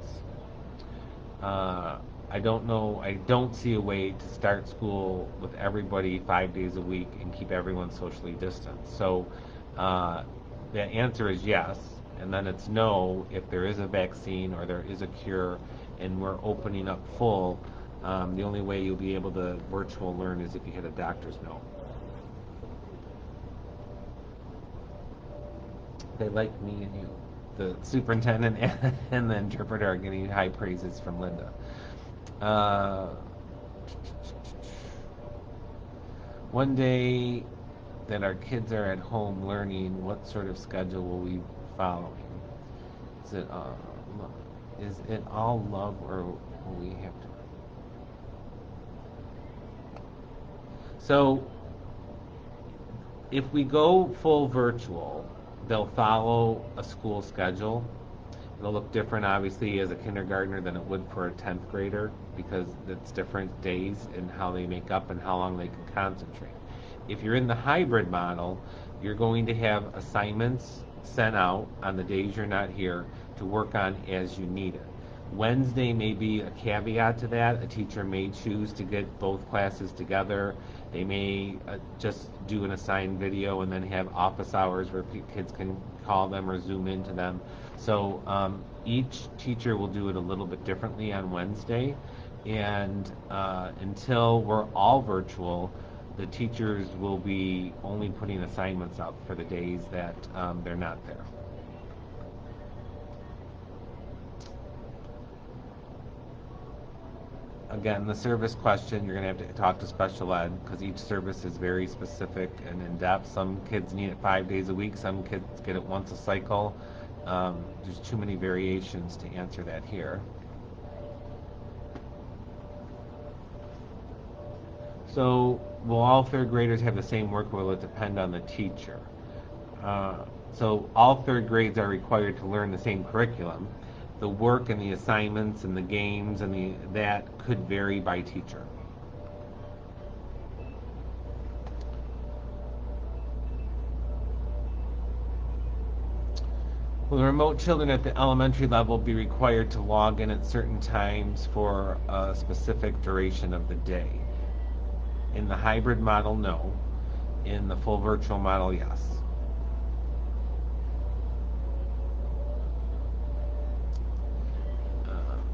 Speaker 1: I don't know. I don't see a way to start school with everybody 5 days a week and keep everyone socially distant. So the answer is yes, and then it's no if there is a vaccine or there is a cure and we're opening up full. The only way you'll be able to virtual learn is if you hit a doctor's note. They like me and you. The superintendent and the interpreter are getting high praises from Linda. One day that our kids are at home learning, what sort of schedule will we follow? Is it all love, or will we have to? So if we go full virtual, they'll follow a school schedule. It'll look different, obviously, as a kindergartner than it would for a 10th grader because it's different days and how they make up and how long they can concentrate. If you're in the hybrid model, you're going to have assignments sent out on the days you're not here to work on as you need it. Wednesday may be a caveat to that. A teacher may choose to get both classes together. They may just do an assigned video and then have office hours where kids can call them or Zoom into them. So each teacher will do it a little bit differently on Wednesday. And until we're all virtual, the teachers will be only putting assignments out for the days that they're not there. Again, the service question, you're going to have to talk to special ed because each service is very specific and in-depth. Some kids need it 5 days a week. Some kids get it once a cycle. There's too many variations to answer that here. So will all third graders have the same work, or will it depend on the teacher? So all third grades are required to learn the same curriculum. The work and the assignments and the games and that could vary by teacher. Will the remote children at the elementary level be required to log in at certain times for a specific duration of the day? In the hybrid model, no. In the full virtual model, yes.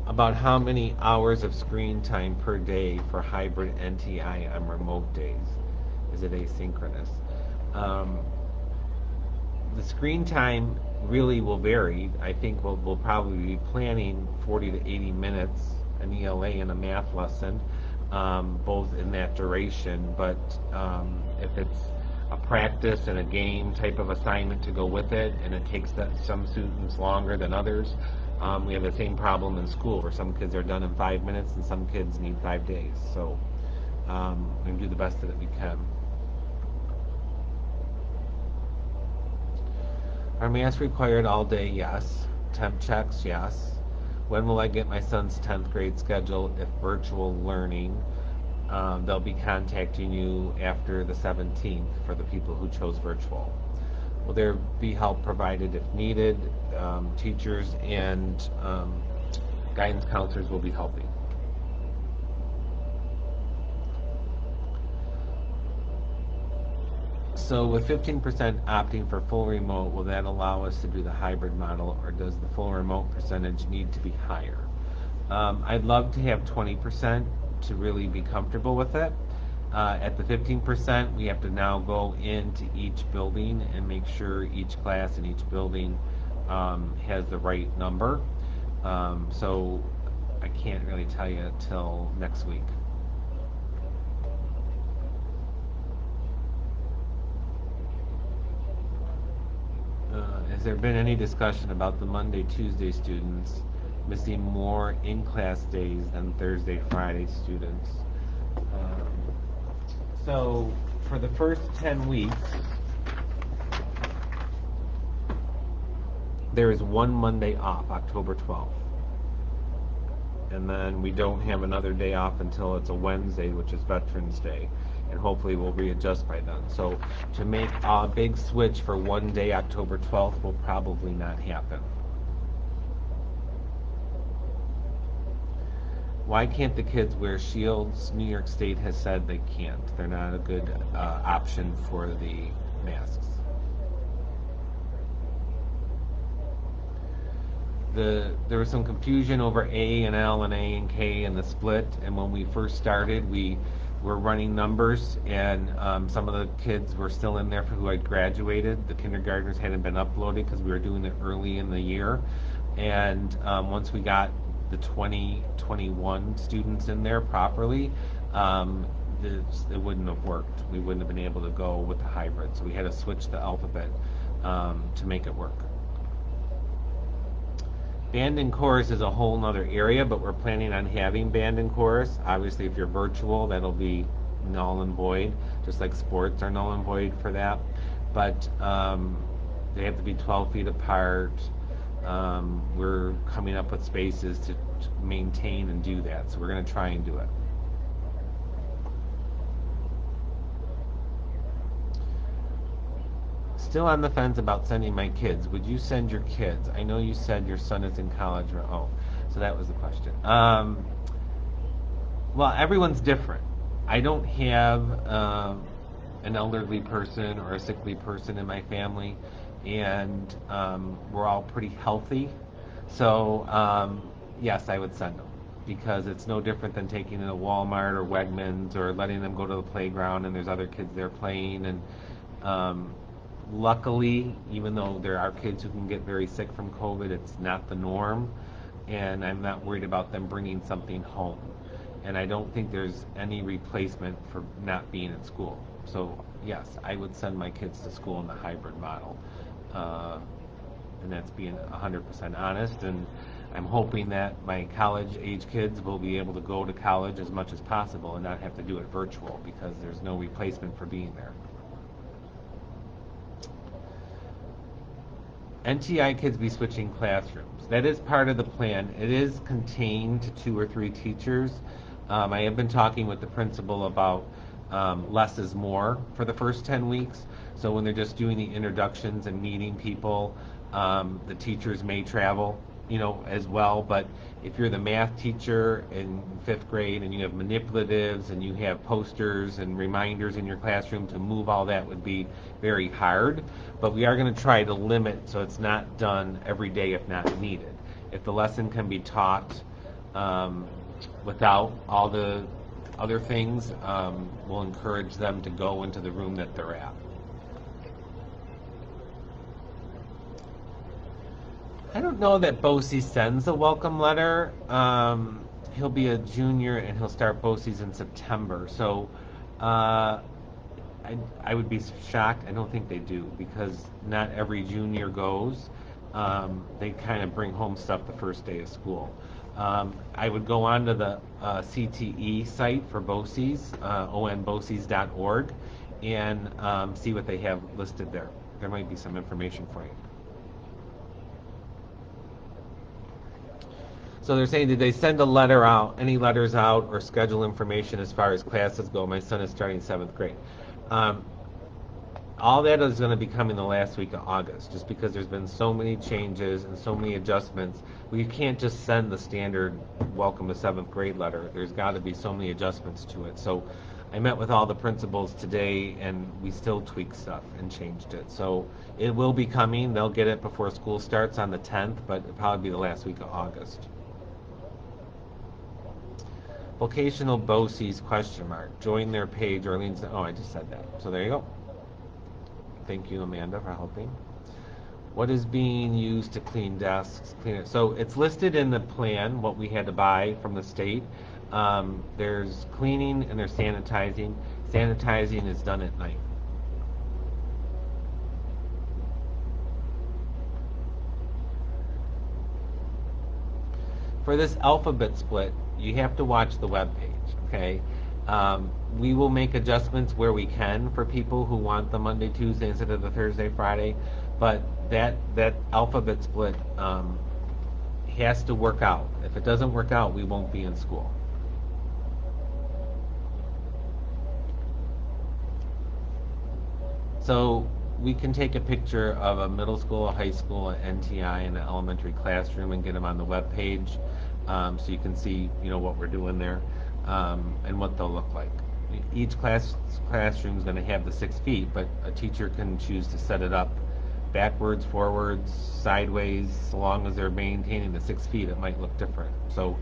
Speaker 1: About how many hours of screen time per day for hybrid NTI on remote days? Is it asynchronous? Um, the screen time really will vary. I think we'll probably be planning 40 to 80 minutes, an ELA and a math lesson, both in that duration. But if it's a practice and a game type of assignment to go with it, and it takes some students longer than others, we have the same problem in school where some kids are done in 5 minutes and some kids need 5 days. So we're going to do the best that we can. Are masks required all day? Yes. Temp checks? Yes. When will I get my son's 10th grade schedule if virtual learning? They'll be contacting you after the 17th for the people who chose virtual. Will there be help provided if needed? Teachers and guidance counselors will be helping. So with 15% opting for full remote, will that allow us to do the hybrid model, or does the full remote percentage need to be higher? I'd love to have 20% to really be comfortable with it. At the 15%, we have to now go into each building and make sure each class in each building has the right number. So I can't really tell you till next week. Has there been any discussion about the Monday, Tuesday students missing more in-class days than Thursday, Friday students? So for the first 10 weeks, there is one Monday off, October 12th. And then we don't have another day off until it's a Wednesday, which is Veterans Day. And hopefully we'll readjust by then. So to make a big switch for one day, October 12th, will probably not happen. Why can't the kids wear shields? New York State has said they can't. They're not a good option for the masks. There was some confusion over A and L and A and K and the split. And when we first started, we were running numbers, and some of the kids were still in there for who had graduated. The kindergartners hadn't been uploaded because we were doing it early in the year. And once we got the 2021 students in there properly, it wouldn't have worked. We wouldn't have been able to go with the hybrid. So we had to switch the alphabet to make it work. Band and chorus is a whole nother area, but we're planning on having band and chorus. Obviously, if you're virtual, that'll be null and void, just like sports are null and void for that. But they have to be 12 feet apart. We're coming up with spaces to maintain and do that, so we're going to try and do it. Still on the fence about sending my kids. Would you send your kids? I know you said your son is in college. Oh, so that was the question. Well, everyone's different. I don't have an elderly person or a sickly person in my family, and we're all pretty healthy. So yes, I would send them, because it's no different than taking them to Walmart or Wegmans or letting them go to the playground and there's other kids there playing. And luckily, even though there are kids who can get very sick from COVID, it's not the norm, and I'm not worried about them bringing something home. And I don't think there's any replacement for not being in school. So yes, I would send my kids to school in the hybrid model, and that's being 100% honest. And I'm hoping that my college-age kids will be able to go to college as much as possible and not have to do it virtual, because there's no replacement for being there. NTI kids be switching classrooms. That is part of the plan. It is contained to 2 or 3 teachers. I have been talking with the principal about less is more for the first 10 weeks. So when they're just doing the introductions and meeting people, The teachers may travel, as well, but if you're the math teacher in fifth grade and you have manipulatives and you have posters and reminders in your classroom, to move all that would be very hard. But we are going to try to limit so it's not done every day if not needed. If the lesson can be taught um, without all the other things, we'll encourage them to go into the room that they're at. I don't know that BOCES sends a welcome letter. He'll be a junior and he'll start BOCES in September. So uh, I would be shocked. I don't think they do because not every junior goes. They kind of bring home stuff the first day of school. I would go onto the CTE site for BOCES, onboces.org, and see what they have listed there. There might be some information for you. So they're saying, did they send a letter out, any letters out, or schedule information as far as classes go? My son is starting seventh grade. Um, all that is going to be coming the last week of August, just because there's been so many changes and so many adjustments. We can't just send the standard welcome to seventh grade letter. There's got to be so many adjustments to it. So I met with all the principals today, and we still tweaked stuff and changed it. So it will be coming. They'll get it before school starts on the 10th, but it'll probably be the last week of August. Vocational BOCES question mark. Join their page. Orleans. Oh, I just said that. So there you go. Thank you, Amanda, for helping. What is being used to clean desks? Clean it. So it's listed in the plan what we had to buy from the state. There's cleaning and there's sanitizing. Sanitizing is done at night. For this alphabet split, you have to watch the web page, okay? We will make adjustments where we can for people who want the Monday, Tuesday instead of the Thursday, Friday, but that alphabet split has to work out. If it doesn't work out, we won't be in school. So we can take a picture of a middle school, a high school, an NTI, and an elementary classroom and get them on the web page, so you can see, what we're doing there, and what they'll look like. Each classroom is going to have the 6 feet, but a teacher can choose to set it up backwards, forwards, sideways. So long as they're maintaining the 6 feet, it might look different. So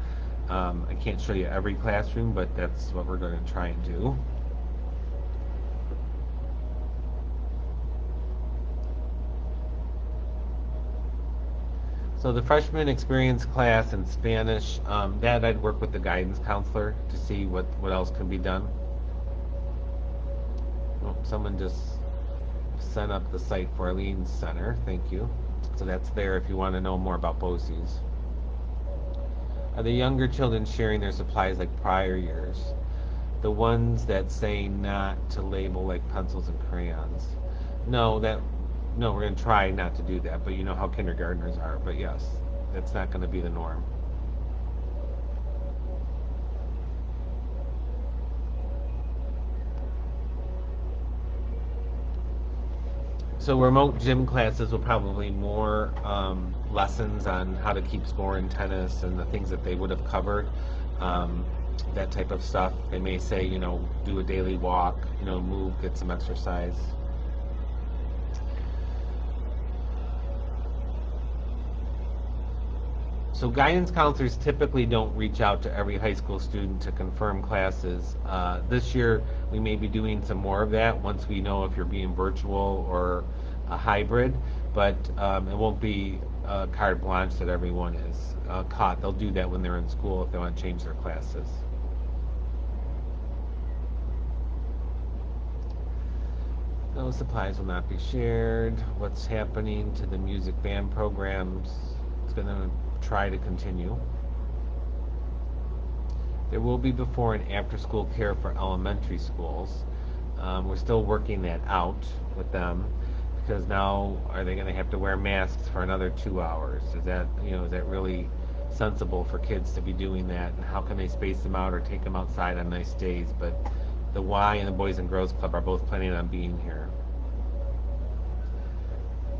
Speaker 1: I can't show you every classroom, but that's what we're going to try and do. So the freshman experience class in Spanish, that I'd work with the guidance counselor to see what else can be done. Oh, someone just sent up the site for Arlene's Center. Thank you. So that's there if you want to know more about BOCES. Are the younger children sharing their supplies like prior years? The ones that say not to label like pencils and crayons. No, we're going to try not to do that, but you know how kindergartners are. But yes, that's not going to be the norm. So remote gym classes will probably more lessons on how to keep score in tennis and the things that they would have covered. That type of stuff. They may say, do a daily walk, move, get some exercise. So guidance counselors typically don't reach out to every high school student to confirm classes. This year, we may be doing some more of that once we know if you're being virtual or a hybrid, but it won't be carte blanche that everyone is caught. They'll do that when they're in school if they want to change their classes. Those supplies will not be shared. What's happening to the music band programs? It's going to try to continue. There will be before and after school care for elementary schools. We're still working that out with them because now are they going to have to wear masks for another 2 hours? Is that really sensible for kids to be doing that? And how can they space them out or take them outside on nice days? But the Y and the Boys and Girls Club are both planning on being here.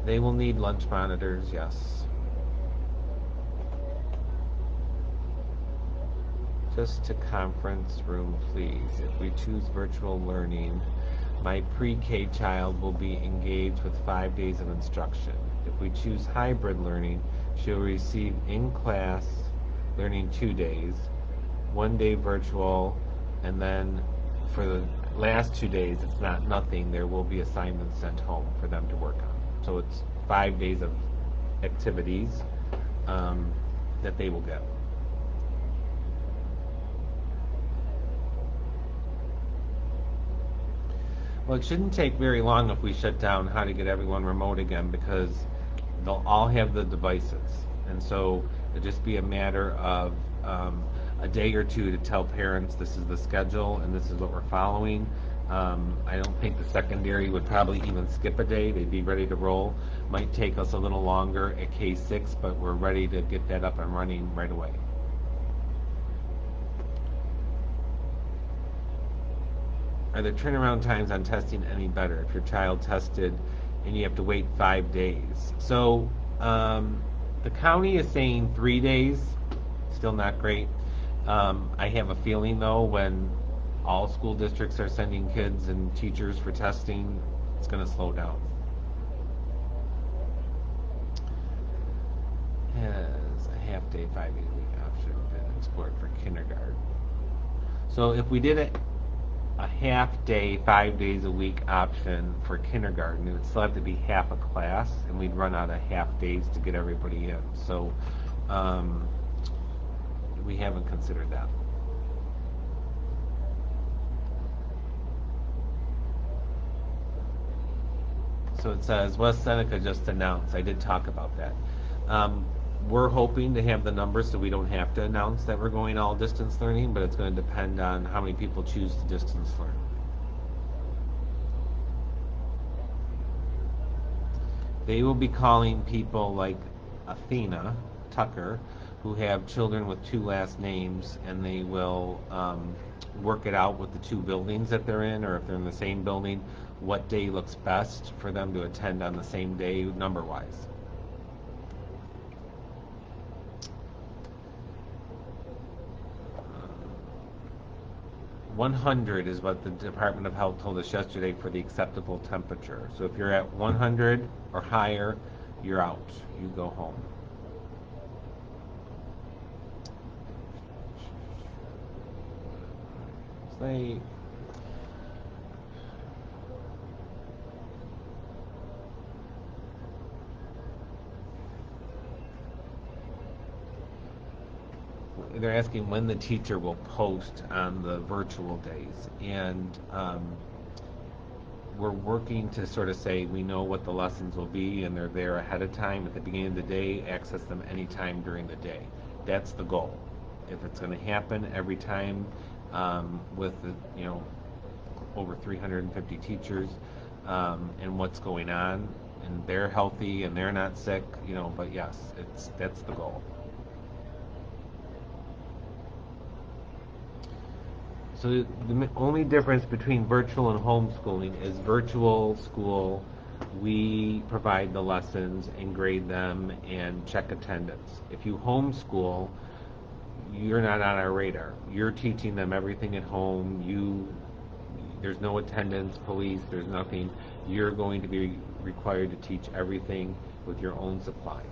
Speaker 1: They will need lunch monitors, yes. Just to conference room, please. If we choose virtual learning, my pre-K child will be engaged with 5 days of instruction. If we choose hybrid learning, she'll receive in-class learning 2 days, 1 day virtual, and then for the last 2 days, it's not nothing. There will be assignments sent home for them to work on. So it's 5 days of activities that they will get. Well, it shouldn't take very long if we shut down how to get everyone remote again, because they'll all have the devices. And so it'll just be a matter of a day or two to tell parents this is the schedule and this is what we're following. I don't think the secondary would probably even skip a day. They'd be ready to roll. Might take us a little longer at K6, but we're ready to get that up and running right away. Are the turnaround times on testing any better if your child tested and you have to wait 5 days? So the county is saying 3 days, still not great. I have a feeling though, when all school districts are sending kids and teachers for testing, it's going to slow down. Has a half-day, 5 day week option been explored for kindergarten? So if we did a half-day, 5 days a week option for kindergarten, it would still have to be half a class, and we'd run out of half days to get everybody in. So we haven't considered that. So it says, West Seneca just announced. I did talk about that. We're hoping to have the numbers so we don't have to announce that we're going all distance learning, but it's going to depend on how many people choose to distance learn. They will be calling people like Athena Tucker, who have children with 2 last names, and they will work it out with the 2 buildings that they're in, or if they're in the same building, what day looks best for them to attend on the same day, number-wise. Uh, 100 is what the Department of Health told us yesterday for the acceptable temperature. So if you're at 100 or higher, you're out. You go home. They they're asking when the teacher will post on the virtual days, and we're working to sort of say we know what the lessons will be, and they're there ahead of time at the beginning of the day. Access them anytime during the day. That's the goal. If it's going to happen every time with the, over 350 teachers and what's going on, and they're healthy and they're not sick, but yes, that's the goal. So the only difference between virtual and homeschooling is virtual school, we provide the lessons and grade them and check attendance. If you homeschool, you're not on our radar. You're teaching them everything at home. There's no attendance police, there's nothing. You're going to be required to teach everything with your own supplies.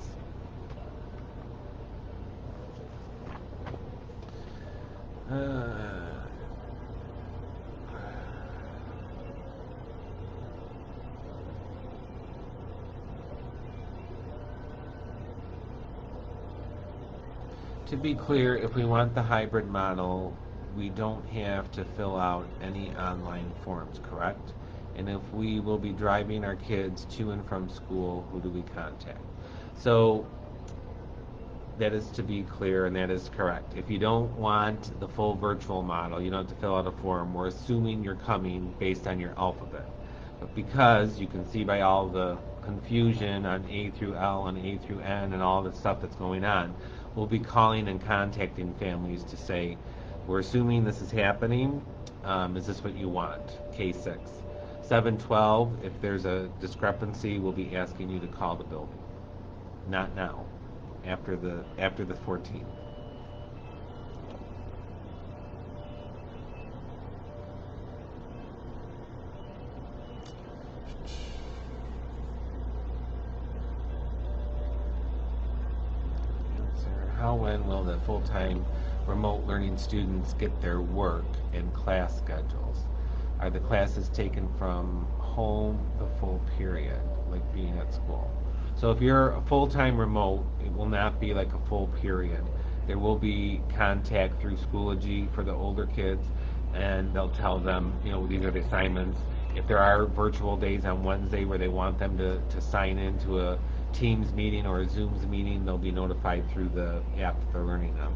Speaker 1: To be clear, if we want the hybrid model, we don't have to fill out any online forms, correct? And if we will be driving our kids to and from school, who do we contact? So that is to be clear, and that is correct. If you don't want the full virtual model, you don't have to fill out a form. We're assuming you're coming based on your alphabet. But because you can see by all the confusion on A through L and A through N and all the stuff that's going on, we'll be calling and contacting families to say, we're assuming this is happening. Is this what you want? K6. 7:12, if there's a discrepancy, we'll be asking you to call the building. Not now, after the 14th. When will the full-time remote learning students get their work and class schedules? Are the classes taken from home the full period, like being at school? So if you're a full-time remote, it will not be like a full period. There will be contact through Schoology for the older kids, and they'll tell them, these are the assignments. If there are virtual days on Wednesday where they want them to sign into a Teams meeting or a Zoom's meeting, they'll be notified through the app that they're learning on.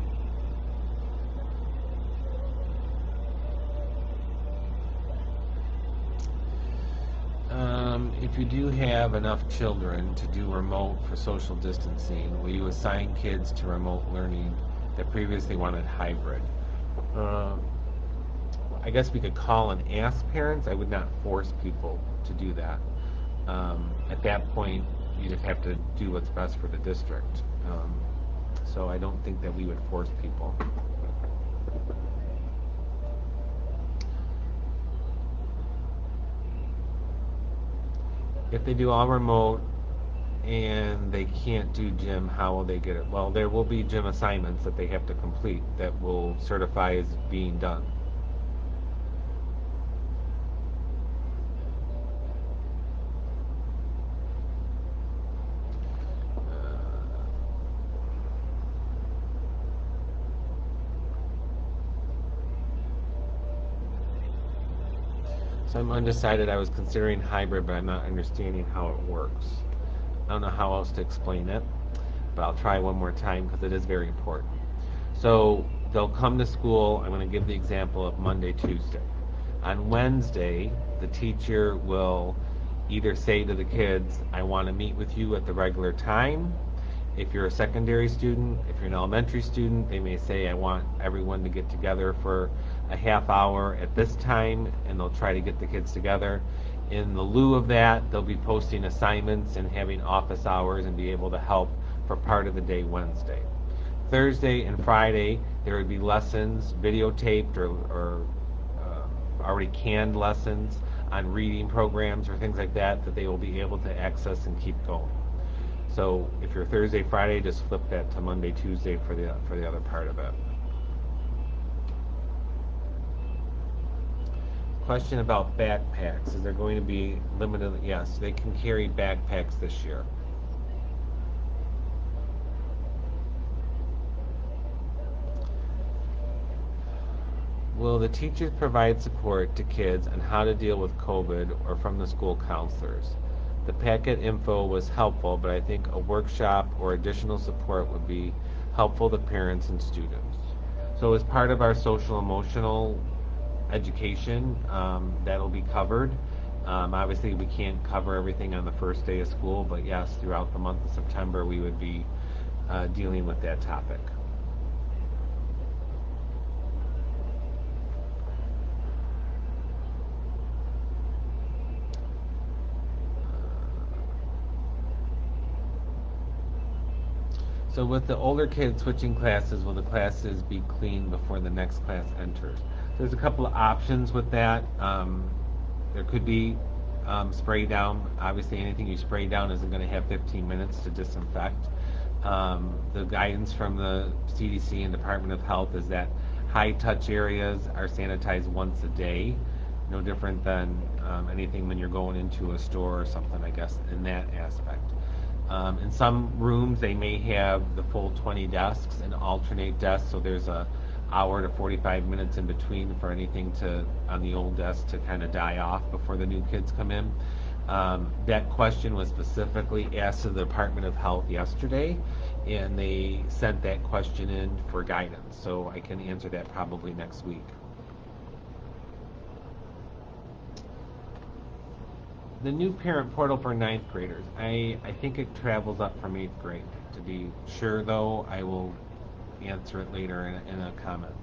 Speaker 1: If you do have enough children to do remote for social distancing, will you assign kids to remote learning that previously wanted hybrid? I guess we could call and ask parents. I would not force people to do that. At that point, you just have to do what's best for the district. So I don't think that we would force people. If they do all remote and they can't do gym, how will they get it? Well, there will be gym assignments that they have to complete that will certify as being done. So I'm undecided. I was considering hybrid, but I'm not understanding how it works. I don't know how else to explain it, but I'll try one more time because it is very important. So they'll come to school. I'm going to give the example of Monday, Tuesday. On Wednesday, the teacher will either say to the kids, I want to meet with you at the regular time. If you're a secondary student, if you're an elementary student, they may say, I want everyone to get together for a half hour at this time, and they'll try to get the kids together. In the lieu of that, they'll be posting assignments and having office hours and be able to help for part of the day Wednesday. Thursday and Friday, there would be lessons, videotaped or already canned lessons on reading programs or things like that that they will be able to access and keep going. So if you're Thursday, Friday, just flip that to Monday, Tuesday for the other part of it. Question about backpacks. Is there going to be limited? Yes, they can carry backpacks this year. Will the teachers provide support to kids on how to deal with COVID or from the school counselors? The packet info was helpful, but I think a workshop or additional support would be helpful to parents and students. So as part of our social emotional education, that'll be covered. Obviously, we can't cover everything on the first day of school, but yes, throughout the month of September, we would be dealing with that topic. So with the older kids switching classes, will the classes be cleaned before the next class enters? There's a couple of options with that. There could be spray down. Obviously, anything you spray down isn't going to have 15 minutes to disinfect. The guidance from the CDC and Department of Health is that high-touch areas are sanitized once a day. No different than anything when you're going into a store or something, I guess, in that aspect. In some rooms, they may have the full 20 desks and alternate desks, so there's a hour to 45 minutes in between for anything on the old desk to kind of die off before the new kids come in. That question was specifically asked to the Department of Health yesterday, and they sent that question in for guidance, so I can answer that probably next week. The new parent portal for ninth graders, I think it travels up from 8th grade. To be sure, though, I will answer it later in a comment.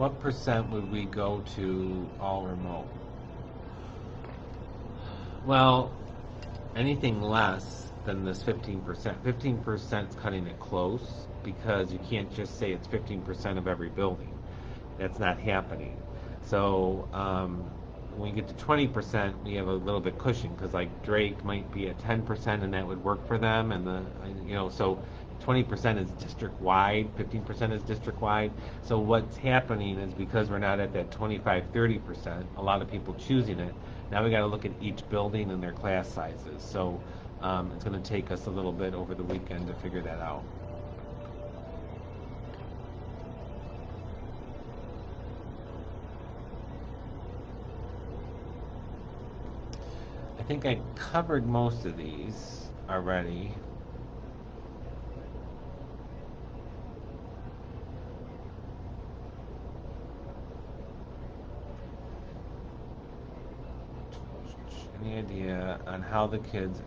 Speaker 1: What percent would we go to all remote? Well, anything less than this 15%. 15% is cutting it close because you can't just say it's 15% of every building. That's not happening. So when we get to 20%, we have a little bit cushion because like Drake might be at 10% and that would work for them, and so 20% is district wide, 15% is district wide. So what's happening is because we're not at that 25, 30%, a lot of people choosing it. Now we got to look at each building and their class sizes. So it's going to take us a little bit over the weekend to figure that out. I think I covered most of these already. Any idea on how the kids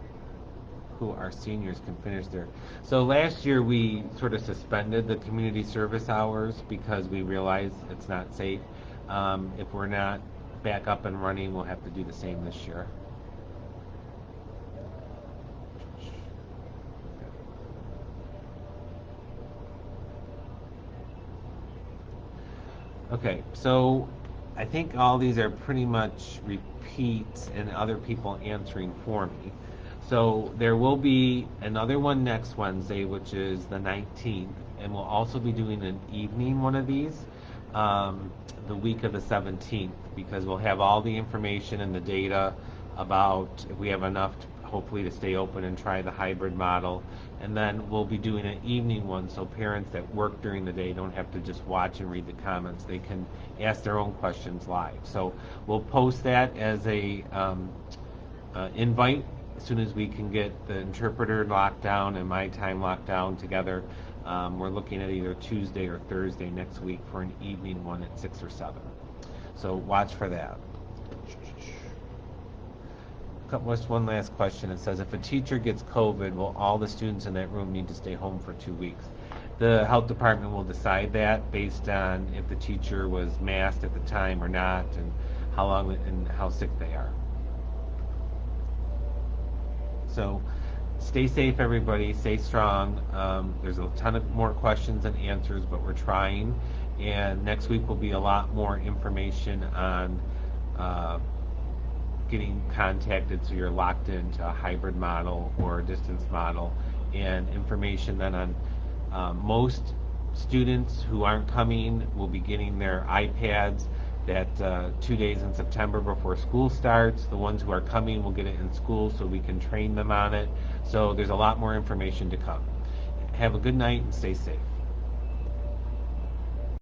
Speaker 1: who are seniors can finish their... So last year we sort of suspended the community service hours because we realized it's not safe. If we're not back up and running, we'll have to do the same this year. Okay, so I think all these are pretty much repeats and other people answering for me. So there will be another one next Wednesday, which is the 19th, and we'll also be doing an evening one of these the week of the 17th, because we'll have all the information and the data about if we have enough, hopefully, to stay open and try the hybrid model. And then we'll be doing an evening one so parents that work during the day don't have to just watch and read the comments. They can ask their own questions live. So we'll post that as a invite as soon as we can get the interpreter locked down and my time locked down together. We're looking at either Tuesday or Thursday next week for an evening one at 6 or 7. So watch for that. Just one last question. It says, if a teacher gets COVID, will all the students in that room need to stay home for 2 weeks? The health department will decide that based on if the teacher was masked at the time or not, and how long and how sick they are. So stay safe, everybody. Stay strong. There's a ton of more questions and answers, but we're trying. And next week will be a lot more information on getting contacted so you're locked into a hybrid model or a distance model, and information then on most students who aren't coming will be getting their iPads that 2 days in September before school starts. The ones who are coming will get it in school so we can train them on it. So there's a lot more information to come. Have a good night and stay safe.